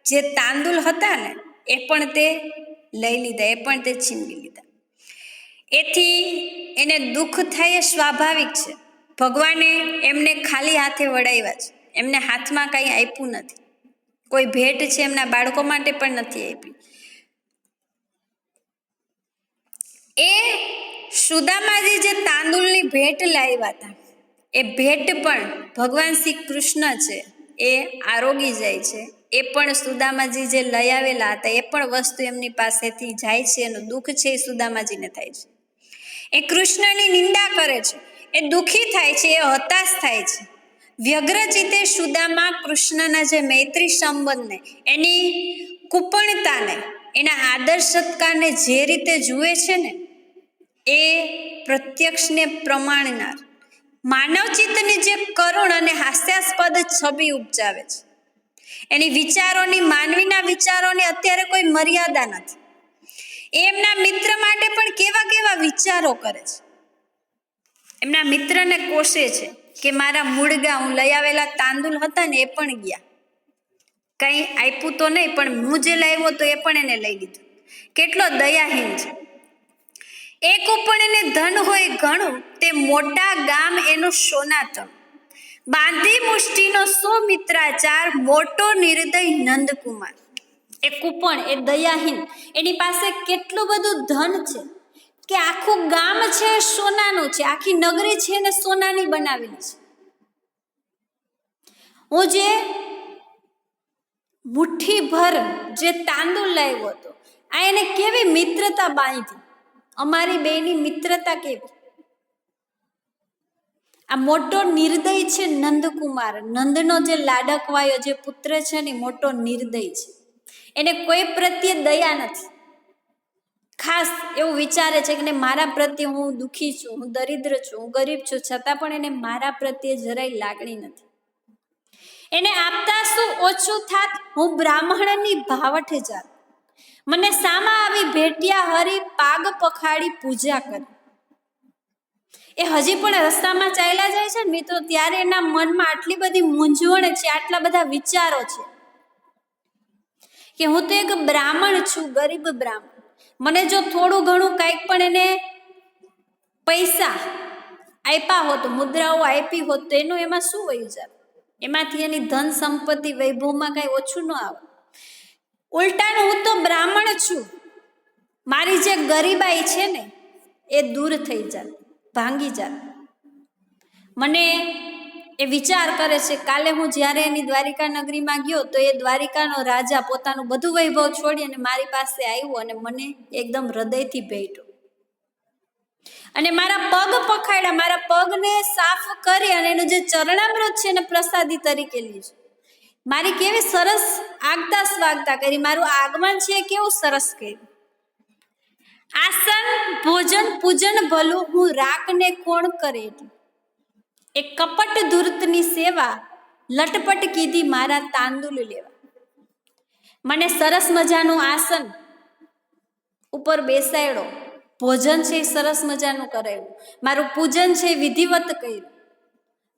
જે તાંદુલ હતા ને એ પણ તે લઈ લીધા, એ પણ તે છીનવી લીધા. એથી એને દુઃખ થાય એ સ્વાભાવિક છે. ભગવાને એમને ખાલી હાથે વડાવ્યા છે, એમને હાથમાં કંઈ આપ્યું નથી, કોઈ ભેટ છે એમના બાળકો માટે પણ નથી આપી. એ સુદામાજી જે તાંદુલની ભેટ લાવ્યા હતા એ ભેટ પણ ભગવાન શ્રી કૃષ્ણ છે એ આરોગી જાય છે. એ પણ સુદામાજી જે લઈ આવેલા હતા એ પણ વસ્તુ એમની પાસેથી જાય છે, એનું દુઃખ છે એ સુદામાજીને થાય છે. એ કૃષ્ણની નિંદા કરે છે, એ દુઃખી થાય છે, એ હતાશ થાય છે. વ્યગ્રચિતે સુદામા કૃષ્ણના જે મૈત્રી સંબંધને, એની કુપણતાને, એના આદર સત્કારને જે રીતે જુએ છે ને એ પ્રત્યક્ષને પ્રમાણનાર માનવચિત્તની જે કરુણ અને હાસ્યાસ્પદ છબી ઉપજાવે છે. એની વિચારોની, માનવીના વિચારોની અત્યારે કોઈ મર્યાદા નથી. એમના મિત્ર માટે પણ કેવા કેવા વિચારો કરે છે. એમના મિત્રને કોસે છે કે મારા મૂળગા, હું લઈ આવેલા તાંદુલ હતા ને એ પણ ગયા, કંઈ આપ્યું તો નહીં, પણ હું જે લાવ્યો તો એ પણ એને લઈ લીધું. કેટલો દયાહીન છે. એક ઉપર એને ધન હોય ઘણું, તે મોટા ગામ એનું સોનાતમ. બાંધી મુષ્ટિનો સો મિત્રાચાર, મોટો નિર્દય નંદકુમાર. એ કુપણ, એ દયાહીન, એની પાસે કેટલું બધું ધન છે કે આખું ગામ છે સોનાનું છે, આખી નગરી છે ને સોનાની બનાવેલી છે. હું જે મુઠ્ઠીભર જે તાંદુલ લાવ્યો હતો, આ એને કેવી મિત્રતા બાંધી, અમારી બેની મિત્રતા કેવી. આ મોટો નિર્દય છે નંદકુમાર, નંદનો જે લાડકવાયો જે પુત્ર છે ને મોટો નિર્દય છે, એને કોઈ પ્રત્યે દયા નથી. ખાસ એવું વિચારે છે કે મારા પ્રત્યે હું દુઃખી છું, હું દરિદ્ર છું, હું ગરીબ છું, છતાં પણ એને મારા પ્રત્યે જરાય લાગણી નથી. એને આપતા શું ઓછું થાત, હું બ્રાહ્મણની ભાવઠે જાત, મને સામા આવી ભેટ્યા હરી, પાગ પખાડી પૂજા કરી. એ હજી પણ રસ્તામાં ચાલ્યા જાય છે ને મિત્રો, ત્યારે એના મનમાં આટલી બધી મૂંઝવણ છે, આટલા બધા વિચારો છે કે હું તો એક બ્રાહ્મણ છું, ગરીબ બ્રાહ્મણ. મને જો થોડું ઘણું કંઈક પણ એને પૈસા આપ્યા હોત, મુદ્રાઓ આપી હોત, તો એનું એમાં શું વયું જાત, એમાંથી એની ધન સંપત્તિ વૈભવમાં કઈ ઓછું ન આવે. ઉલટાનું હું તો બ્રાહ્મણ છું, મારી જે ગરીબાઈ છે ને એ દૂર થઈ જાત, ભાંગી જાત. મને એ વિચાર કરે છે, કાલે હું જ્યારે એની દ્વારિકા નગરીમાં ગયો તો એ દ્વારિકાનો રાજા પોતાનું બધું વૈભવ છોડી અને મારી પાસે આવ્યો અને મને એકદમ હૃદયથી ભેટ્યો અને મારા પગ પખાડ્યા, મારા પગને સાફ કરી અને એનું જે ચરણામૃત છે એને પ્રસાદી તરીકે લીધું. મારી કેવી સરસ આગતા સ્વાગતા કરી, મારું આગમન છે કેવું સરસ કર્યું. આસન ભોજન પૂજન ભલું, હું રાખને કોણ કરે. એક કપટ ધૂર્તની સેવા, લટપટ કીધી મારા તાંદુલ લેવા. મને સરસ મજાનું આસન ઉપર બેસાડ્યો, ભોજન છે એ સરસ મજાનું કરાયું, મારું પૂજન છે વિધિવત કર્યું.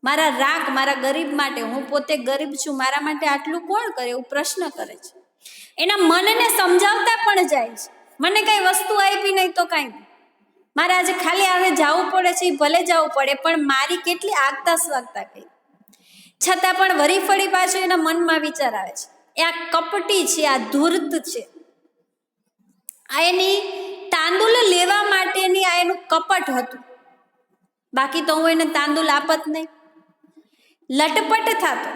મારા રાખ, મારા ગરીબ માટે, હું પોતે ગરીબ છું, મારા માટે આટલું કોણ કરે એવું પ્રશ્ન કરે છે. એના મનને સમજાવતા પણ જાય છે, મને કઈ વસ્તુ આપી નહીં તો કાંઈ, મારે આજે ખાલી આવે જવું પડે છે, ભલે જવું પડે, પણ મારી કેટલી આગતા સ્વાગતા કરી. છતાં પણ વરી ફળી પાછું એના મનમાં વિચાર આવે છે, એ આ કપટી છે, આ ધૂર્ત છે, આ એની તાંદુલ લેવા માટેની આ એનું કપટ હતું. બાકી તો હું એને તાંદુલ આપત નહીં. લટપટ થતો,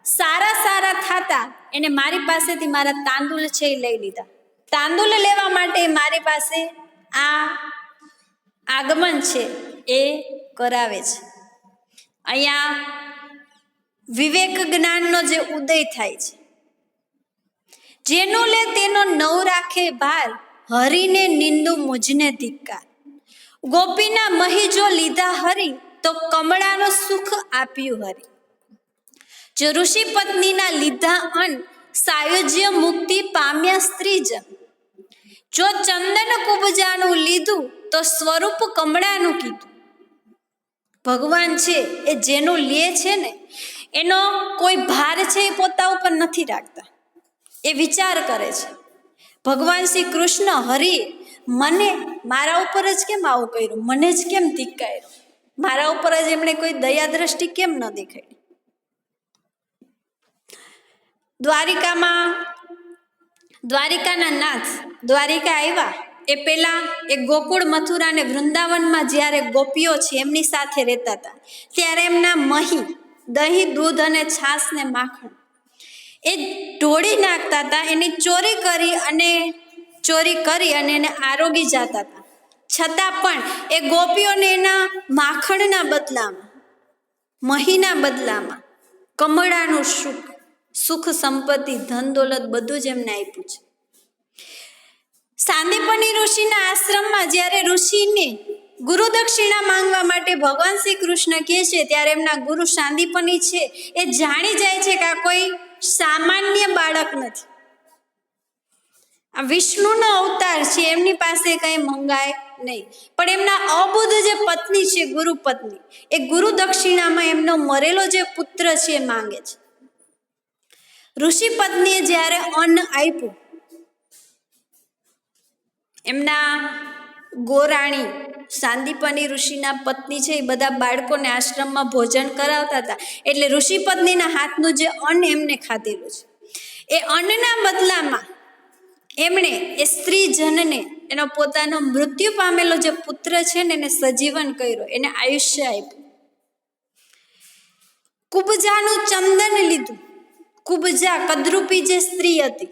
સારા સારા થતા એને મારી પાસેથી મારા તાંદુલ છે એ લઈ લીધા. તાંદુલ લેવા માટે મારી પાસે આ આગમન છે એ કરાવે છે. અહીંયા વિવેક જ્ઞાનનો જે ઉદય થાય છે. જેનું લે તેનો નવ રાખે ભાર, હરીને નિંદુ મુજને ધિક્કાર. ગોપીના મહી જો લીધા હરી, તો કમળાનો સુખ આપ્યું હરી. જો ઋષિ પત્નીના લીધા અન્ન, સાયુજ્ય મુક્તિ પામ્યા સ્ત્રીજન. જો ચંદન કુબજાનું લીધું, તો સ્વરૂપ કમળાનું કીધું. ભગવાન છે એ જેનું લે છે ને એનો કોઈ ભાર છે એ પોતા ઉપર નથી રાખતા, એ વિચાર કરે છે. ભગવાન શ્રી કૃષ્ણ હરિ મને મારા ઉપર જ કેમ આવું કર્યું, મને જ કેમ ધિક્કાર્યો, મારા ઉપર જ એમણે કોઈ દયા દ્રષ્ટિ કેમ ન દેખાડી. દ્વારિકાના નાથ દ્વારિકા આવ્યા એ પહેલા એ ગોકુળ, મથુરા અને વૃંદાવનમાં જ્યારે ગોપીઓ છે એમની સાથે રહેતા હતા, ત્યારે એમના મહી, દહીં, દૂધ અને છાશ ને માખણ એ ઢોળી નાખતા હતા. એની ચોરી કરી અને એને આરોગી જતા હતા. છતાં પણ એ ગોપીઓને એના માખણના બદલામાં, મહીના બદલામાં કમળાનું સુખ સંપત્તિ, ધન દોલત બધું જ એમને આપ્યું છે. સાંદીપની ઋષિના આશ્રમમાં જ્યારે ઋષિને ગુરુ દક્ષિણા માંગવા માટે ભગવાન શ્રી કૃષ્ણ કહે છે, ત્યારે એમના ગુરુ સાંદીપની છે એ જાણી જાય છે કે આ કોઈ સામાન્ય બાળક નથી, આ વિષ્ણુનો અવતાર છે, એમની પાસે કઈ મંગાય નહીં. પણ એમના અબુદ્ધ જે પત્ની છે, ગુરુ પત્ની, એ ગુરુ દક્ષિણામાં એમનો મરેલો જે પુત્ર છે એ માંગે છે. ઋષિ પત્નીએ જ્યારે અન્ન આપ્યું, એમના ગોરાણી સાંદીપની ઋષિના પત્ની છે એ બધા બાળકોને આશ્રમમાં ભોજન કરાવતા હતા. એટલે ઋષિ પત્નીના હાથનું જે અન્ન એમને ખાધેલું છે, એ અન્નના બદલામાં એમણે એ સ્ત્રીજનને એનો પોતાનો મૃત્યુ પામેલો જે પુત્ર છે ને એને સજીવન કર્યો, એને આયુષ્ય આપ્યું. કુબજાનું ચંદન લીધું, કુબજા કદરૂપી જે સ્ત્રી હતી,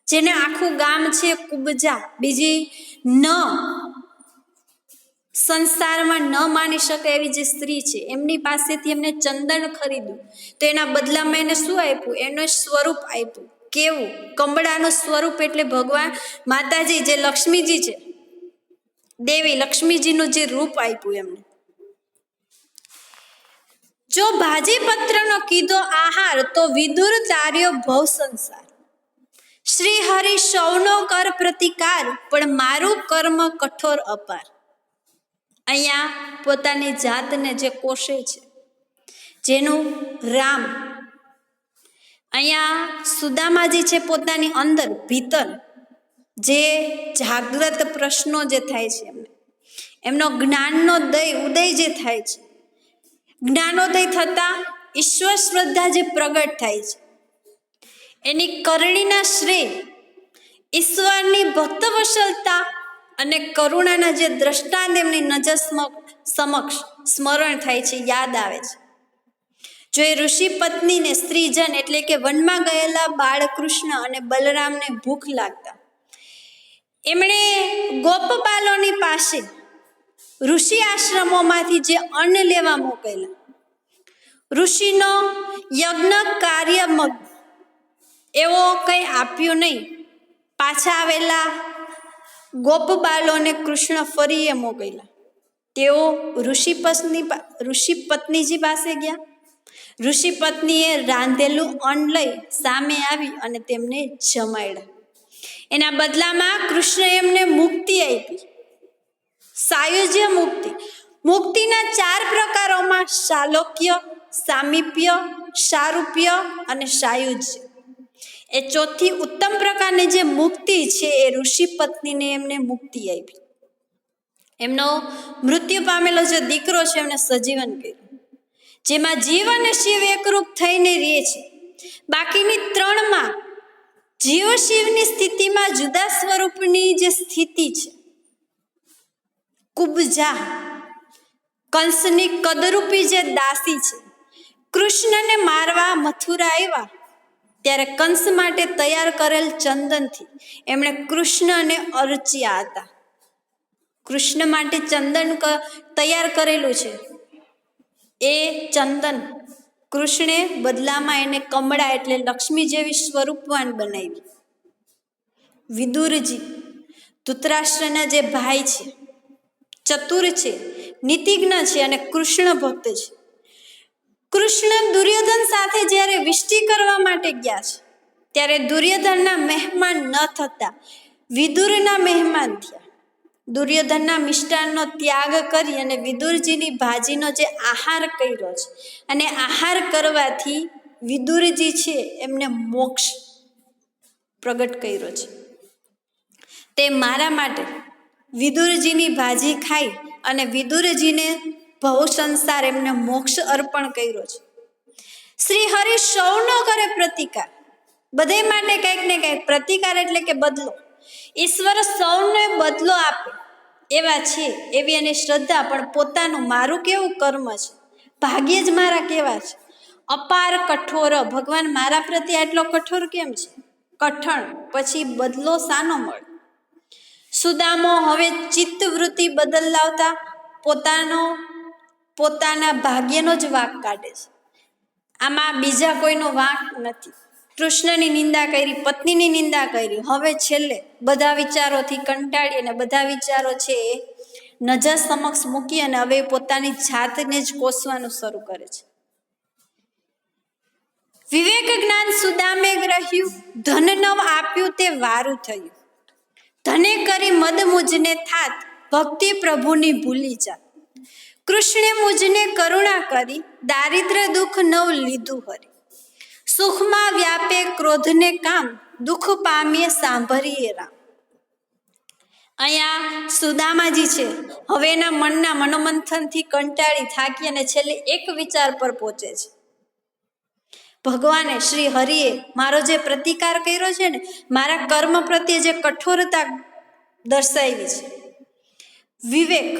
જેને આખું ગામ છે કુબજા, બીજી ન સંસારમાં ન માની શકે એવી જે સ્ત્રી છે, એમની પાસેથી એમને ચંદન ખરીદ્યું, તો એના બદલામાં એને શું આપ્યું? એનું સ્વરૂપ આપ્યું. કેવું? કંબળાનું સ્વરૂપ, એટલે ભગવાન માતાજી જે લક્ષ્મીજી છે, દેવી લક્ષ્મીજીનું જે રૂપ આપ્યું એમને. જો ભાજી પત્રનો કીધો આહાર, તો વિદુર તાર્યો ભવ સંસાર. શ્રી હરિ સૌનો કર પ્રતિકાર, પણ મારું કર્મ કઠોર અપાર. અહીંયા પોતાની જાતને જે કોષે છે, જેનું રામ, અહીંયા સુદામાજી છે પોતાની અંદર ભીતર જે જાગ્રત પ્રશ્નો જે થાય છે, એમનો જ્ઞાનનો ઉદય જે થાય છે, જ્ઞાનોદય થતા ઈશ્વર શ્રદ્ધા જે પ્રગટ થાય છે, એની કરણીના શ્રેય ઈશ્વરની ભક્તવશલતા અને કરુણાના જે દ્રષ્ટાંત એમની નજર સમક્ષ સ્મરણ થાય છે, યાદ આવે છે. જો એ ઋષિ પત્નીને સ્ત્રીજન એટલે કે વનમાં ગયેલા બાળકૃષ્ણ અને બલરામને ભૂખ લાગતા, એમણે ગોપબાલોની પાસે ઋષિ આશ્રમોમાંથી જે અન્ન લેવા મોકલેલા, ઋષિનો યજ્ઞ કાર્યમગ્ન એવો કંઈ આપ્યું નહીં. પાછા આવેલા ગોપબાલોને કૃષ્ણ ફરીએ મોકલ્યા. તેઓ ઋષિ પત્નીજી પાસે ગયા. ઋષિ પત્નીએ રાંધેલું અન્ન લઈ સામે આવી અને તેમને જમાડ્યા. એના બદલામાં કૃષ્ણ એમને મુક્તિ આપી, સાયુજ્ય મુક્તિ. મુક્તિના 4 પ્રકારોમાં શાલોક્ય, સામીપ્ય, સારૂપ્ય અને સાયુજ્ય. એ ચોથી ઉત્તમ પ્રકારની જે મુક્તિ છે, એ ઋષિ પત્નીને એમને મુક્તિ આપી. એમનો મૃત્યુ પામેલો જે દીકરો છે, એમને સજીવન કર્યું, જેમાં જીવ અને શિવ એકરૂપ થઈને રહે છે. બાકીની 3માં જીવ શિવની સ્થિતિમાં જુદા સ્વરૂપની જે સ્થિતિ છે. કુબજા કંસની કદરૂપી જે દાસી છે, કૃષ્ણને મારવા મથુરા આવ્યા ત્યારે કંસ માટે તૈયાર કરેલ ચંદનથી એમણે કૃષ્ણને અર્ચ્યા હતા. કૃષ્ણ માટે ચંદન તૈયાર કરેલું છે, એ ચંદન કૃષ્ણે બદલામાં એને કમળા એટલે લક્ષ્મી જેવી સ્વરૂપવાન બનાવી. વિદુરજી ધૃતરાષ્ટ્રના જે ભાઈ છે, ચતુર છે, નીતિજ્ઞ છે અને કૃષ્ણ ભક્ત છે. કૃષ્ણ દુર્યોધન સાથે જ્યારે વિષ્ટિ કરવા માટે ગયા છે, ત્યારે દુર્યોધનના મહેમાન ન થતા વિદુરના મહેમાન થયા. દુર્યોધનના મિષ્ટાનનો ત્યાગ કરી અને વિદુરજીની ભાજીનો જે આહાર કર્યો છે, અને આહાર કરવાથી વિદુરજી છે એમને મોક્ષ પ્રગટ કર્યો છે. તે મારા માટે વિદુરજીની ભાજી ખાઈ અને વિદુરજીને ભવ સંસાર એમને મોક્ષ અર્પણ કર્યો છે. શ્રી હરિ સૌનો કરે પ્રતિકાર, બધે માટે કંઈક ને કંઈક. પ્રતિકાર એટલે કે બદલો. ઈશ્વર સૌને બદલો આપે એવા છે, એવી એની શ્રદ્ધા. પણ પોતાનું મારું કેવું કર્મ છે, ભાગ્ય જ મારા કેવા છે, અપાર કઠોર. ભગવાન મારા પ્રત્યે આટલો કઠોર કેમ છે? કઠણ પછી બદલો સાનો મળે? સુદામો હવે ચિત્તવૃત્તિ બદલાવતા પોતાના ભાગ્યનો જ વાંક કાઢે છે. આમાં બીજા કોઈનો વાંક નથી. કૃષ્ણની નિંદા કરી, પત્નીની નિંદા કરી, હવે છેલ્લે બધા વિચારોથી કંટાળી અને બધા વિચારો છે એ નજર સમક્ષ મૂકી અને હવે પોતાની જાતને જ કોસવાનું શરૂ કરે છે. વિવેક જ્ઞાન સુદામે ગ્રહ્યું, ધન નવ આપ્યું તે વારું થયું. ધને કરી મદ મુજને થાત, ભક્તિ પ્રભુની ભૂલી જાત. કૃષ્ણે મુજને કરુણા કરી, દારિદ્ર દુઃખ નવ લીધું હરી. સુખમાં વ્યાપે ક્રોધને કામ, દુઃખ પામીએ સાંભળીએ રામ. અહીંયા સુદામાજી છે, હવે એના મનના મનોમંથનથી કંટાળી થાકી અને છેલ્લે એક વિચાર પર પહોંચે છે. ભગવાને શ્રી હરિએ મારો જે પ્રતિકાર કર્યો છે ને, મારા કર્મ પ્રત્યે જે કઠોરતા દર્શાવી છે, વિવેક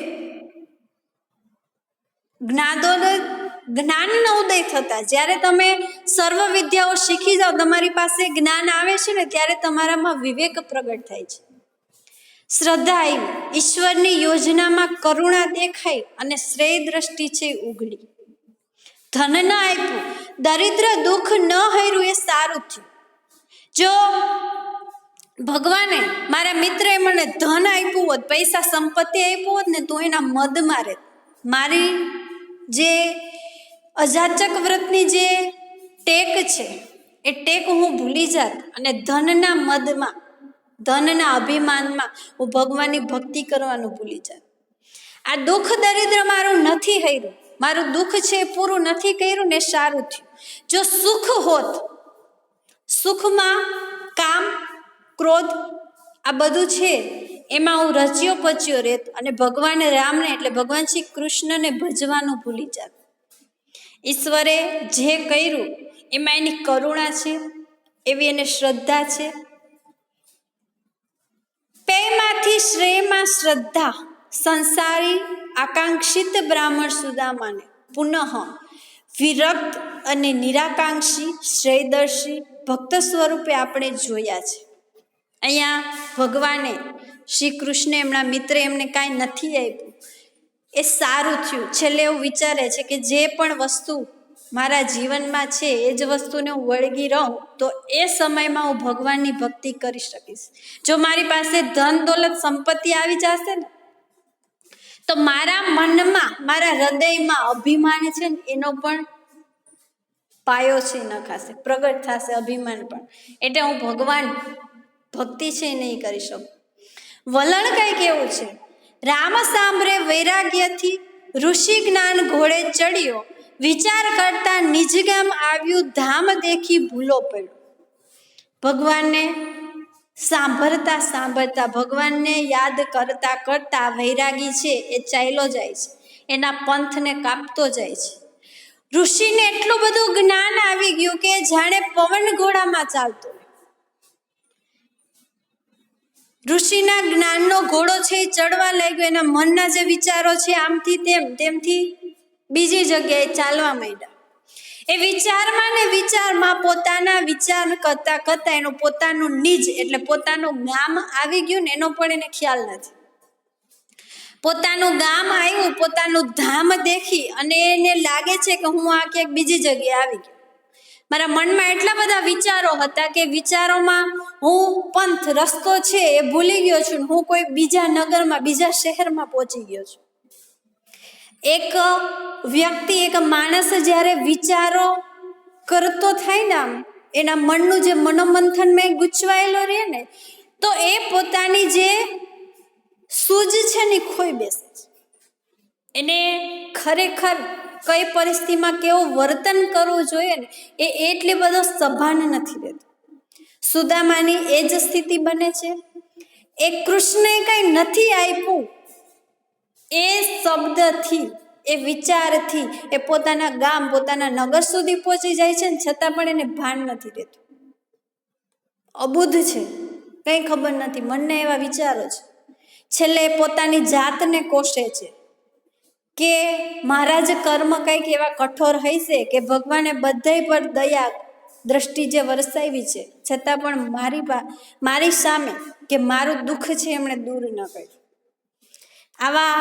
જ્ઞાનોદય જ્ઞાનનો ઉદય થતા, જ્યારે તમે સર્વ વિદ્યાઓ શીખી જાઓ, તમારી પાસે જ્ઞાન આવે છે ને, ત્યારે તમારામાં વિવેક પ્રગટ થાય છે. શ્રદ્ધા આવી, ઈશ્વરની યોજનામાં કરુણા દેખાઈ અને શ્રેય દ્રષ્ટિ છે ઉઘડી. ધન ન આપ્યું, દરિદ્ર દુઃખ ન હર્યું, એ સારું થયું. જો ભગવાને, મારા મિત્રએ મને ધન આપ્યું હોત, પૈસા સંપત્તિ આપ્યું હોત ને, તો એના મદમાં રહેત. મારી જે અજાચક વ્રતની જે ટેક છે, એ ટેક હું ભૂલી જાત અને ધનના મદમાં, ધનના અભિમાનમાં હું ભગવાનની ભક્તિ કરવાનું ભૂલી જાત. આ દુઃખ દરિદ્ર મારું નથી હર્યું, મારું દુઃખ છે એ પૂરું નથી કર્યું ને, સારું થયું. જો સુખ હોત, સુખમાં કામ ક્રોધ આ બધું છે, એમાં હું રચ્યો પચ્યો રહેત અને ભગવાન રામને એટલે ભગવાન શ્રી કૃષ્ણને ભજવાનું ભૂલી જાત. ઈશ્વરે જે કર્યું એમાં એની કરુણા છે, એવી એને શ્રદ્ધા છે. પેમાંથી શ્રેયમાં શ્રદ્ધા, સંસારી આકાંક્ષિત બ્રાહ્મણ સુદામાને પુનઃ વિરક્ત અને નિરાકાંક્ષી શ્રેયદર્શી ભક્ત સ્વરૂપે આપણે જોયા છે. અહીંયા ભગવાને શ્રી કૃષ્ણ એમના મિત્રે એમને કાંઈ નથી આપ્યું, એ સારું થયું. છેલ્લે એવું વિચારે છે કે જે પણ વસ્તુ મારા જીવનમાં છે એ જ વસ્તુને હું વળગી રહું તો એ સમયમાં હું ભગવાનની ભક્તિ કરી શકીશ. જો મારી પાસે ધન દોલત સંપત્તિ આવી જશે ને, તો મારા મનમાં, મારા હૃદયમાં અભિમાન છે ને, એનો પણ પાયો છે નખાશે, પ્રગટ થશે અભિમાન પણ. એટલે હું ભગવાન ભક્તિ છે એ નહીં કરી શકું. વલણ કંઈક એવું છે, રામ સાંભળે વૈરાગ્યથી ઋષિ જ્ઞાન ઘોડે ચડ્યો, વિચાર કરતા નિજગામ આવ્યું, ધામ દેખી ભૂલો પડ્યો. ભગવાનને સાંભળતા સાંભળતા, ભગવાનને યાદ કરતા કરતા વૈરાગી છે એ ચાલ્યો જાય છે, એના પંથને કાપતો જાય છે. ઋષિને એટલું બધું જ્ઞાન આવી ગયું કે જાણે પવન ઘોડામાં ચાલતો. ઋષિના જ્ઞાનનો ઘોડો છે એ ચડવા લાગ્યો, એના મનના જે વિચારો છે આમથી તેમ, તેમથી બીજી જગ્યાએ ચાલવા માંડ્યા. એ વિચારમાં ને વિચારમાં પોતાના વિચાર કરતા કરતા એનું પોતાનું નિજ એટલે પોતાનું ગામ આવી ગયું ને, એનો પણ એને ખ્યાલ નથી. પોતાનું ગામ આવ્યું, પોતાનું ધામ દેખી અને એને લાગે છે કે હું આ ક્યાંક બીજી જગ્યાએ આવી ગયો. મારા મનમાં એટલા બધા વિચારો હતા કે વિચારોમાં હું પંથ રસ્તો છે એ ભૂલી ગયો છું, હું કોઈ બીજા નગરમાં, બીજા શહેરમાં પહોંચી ગયો છું. એક વ્યક્તિ, એક માણસ જ્યારે વિચારો કરતો થાય ને, આમ એના મનનું જે મનોમંથનમાં ગૂંચવાયેલો રહે ને, તો એ પોતાની જે સૂઝ છે ને ખોઈ બેસે છે. એને ખરેખર કઈ પરિસ્થિતિમાં કેવું વર્તન કરવું જોઈએ ને, એ એટલી બધો સભાન નથી રહેતો. સુદામાની એ જ સ્થિતિ બને છે. એ કૃષ્ણે કઈ નથી આપ્યું, એ શબ્દથી, એ વિચારથી એ પોતાના ગામ, પોતાના નગર સુધી પહોંચી જાય છે ને, છતાં પણ એને ભાન નથી રહેતું. અબુદ્ધ છે, કંઈ ખબર નથી, મનને એવા વિચારો છે. છેલ્લે પોતાની જાતને કોષે છે કે મારા જ કર્મ કંઈક એવા કઠોર હશે કે ભગવાને બધાય પર દયા દ્રષ્ટિ જે વરસાવી છે, છતાં પણ મારી સામે કે મારું દુઃખ છે એમણે દૂર ન કર્યું. આવા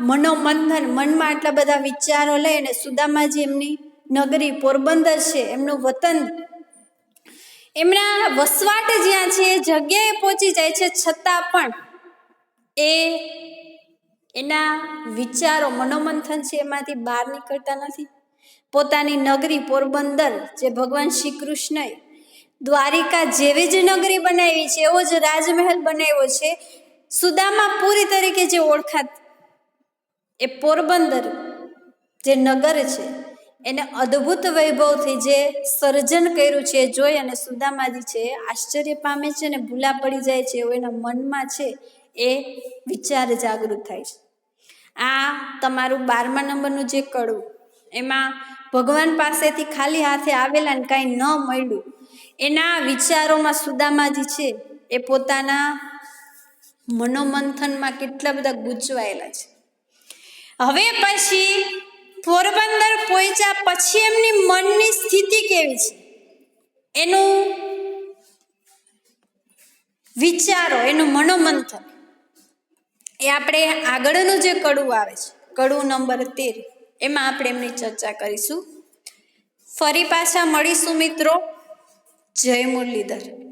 મનોમંથન, મનમાં આટલા બધા વિચારો લઈને સુદામાજી એમની નગરી પોરબંદર છે, એમનું વતન, એમના વસવાટ જ્યાં છે એ જગ્યાએ પહોંચી જાય છે, છતાં પણ એના વિચારો, મનોમંથન છે એમાંથી બહાર નીકળતા નથી. પોતાની નગરી પોરબંદર, જે ભગવાન શ્રી કૃષ્ણએ દ્વારિકા જેવી જ નગરી બનાવી છે, એવો જ રાજમહેલ બનાવ્યો છે. સુદામાપુરી તરીકે જે ઓળખાત એ પોરબંદર જે નગર છે, એને અદ્ભુત વૈભવથી જે સર્જન કર્યું છે એ જોઈ અને સુદામાજી છે આશ્ચર્ય પામે છે ને ભૂલા પડી જાય છે, એવું એના મનમાં છે એ વિચાર જાગૃત થાય છે. આ તમારું 12મા નંબરનું જે કડવું, એમાં ભગવાન પાસેથી ખાલી હાથે આવેલા ને કાંઈ ન મળ્યું, એના વિચારોમાં સુદામાજી છે એ પોતાના મનોમંથનમાં કેટલા બધા ગૂંચવાયેલા છે. હવે પછી પોરબંદર પહોંચ્યા પછી એમની મનની સ્થિતિ કેવી છે, એનું વિચારો, એનું મનોમંથન, એ આપણે આગળનું જે કડું આવે છે, કડું નંબર 13, એમાં આપણે એમની ચર્ચા કરીશું. ફરી પાછા મળીશું મિત્રો. જય મુરલીધર.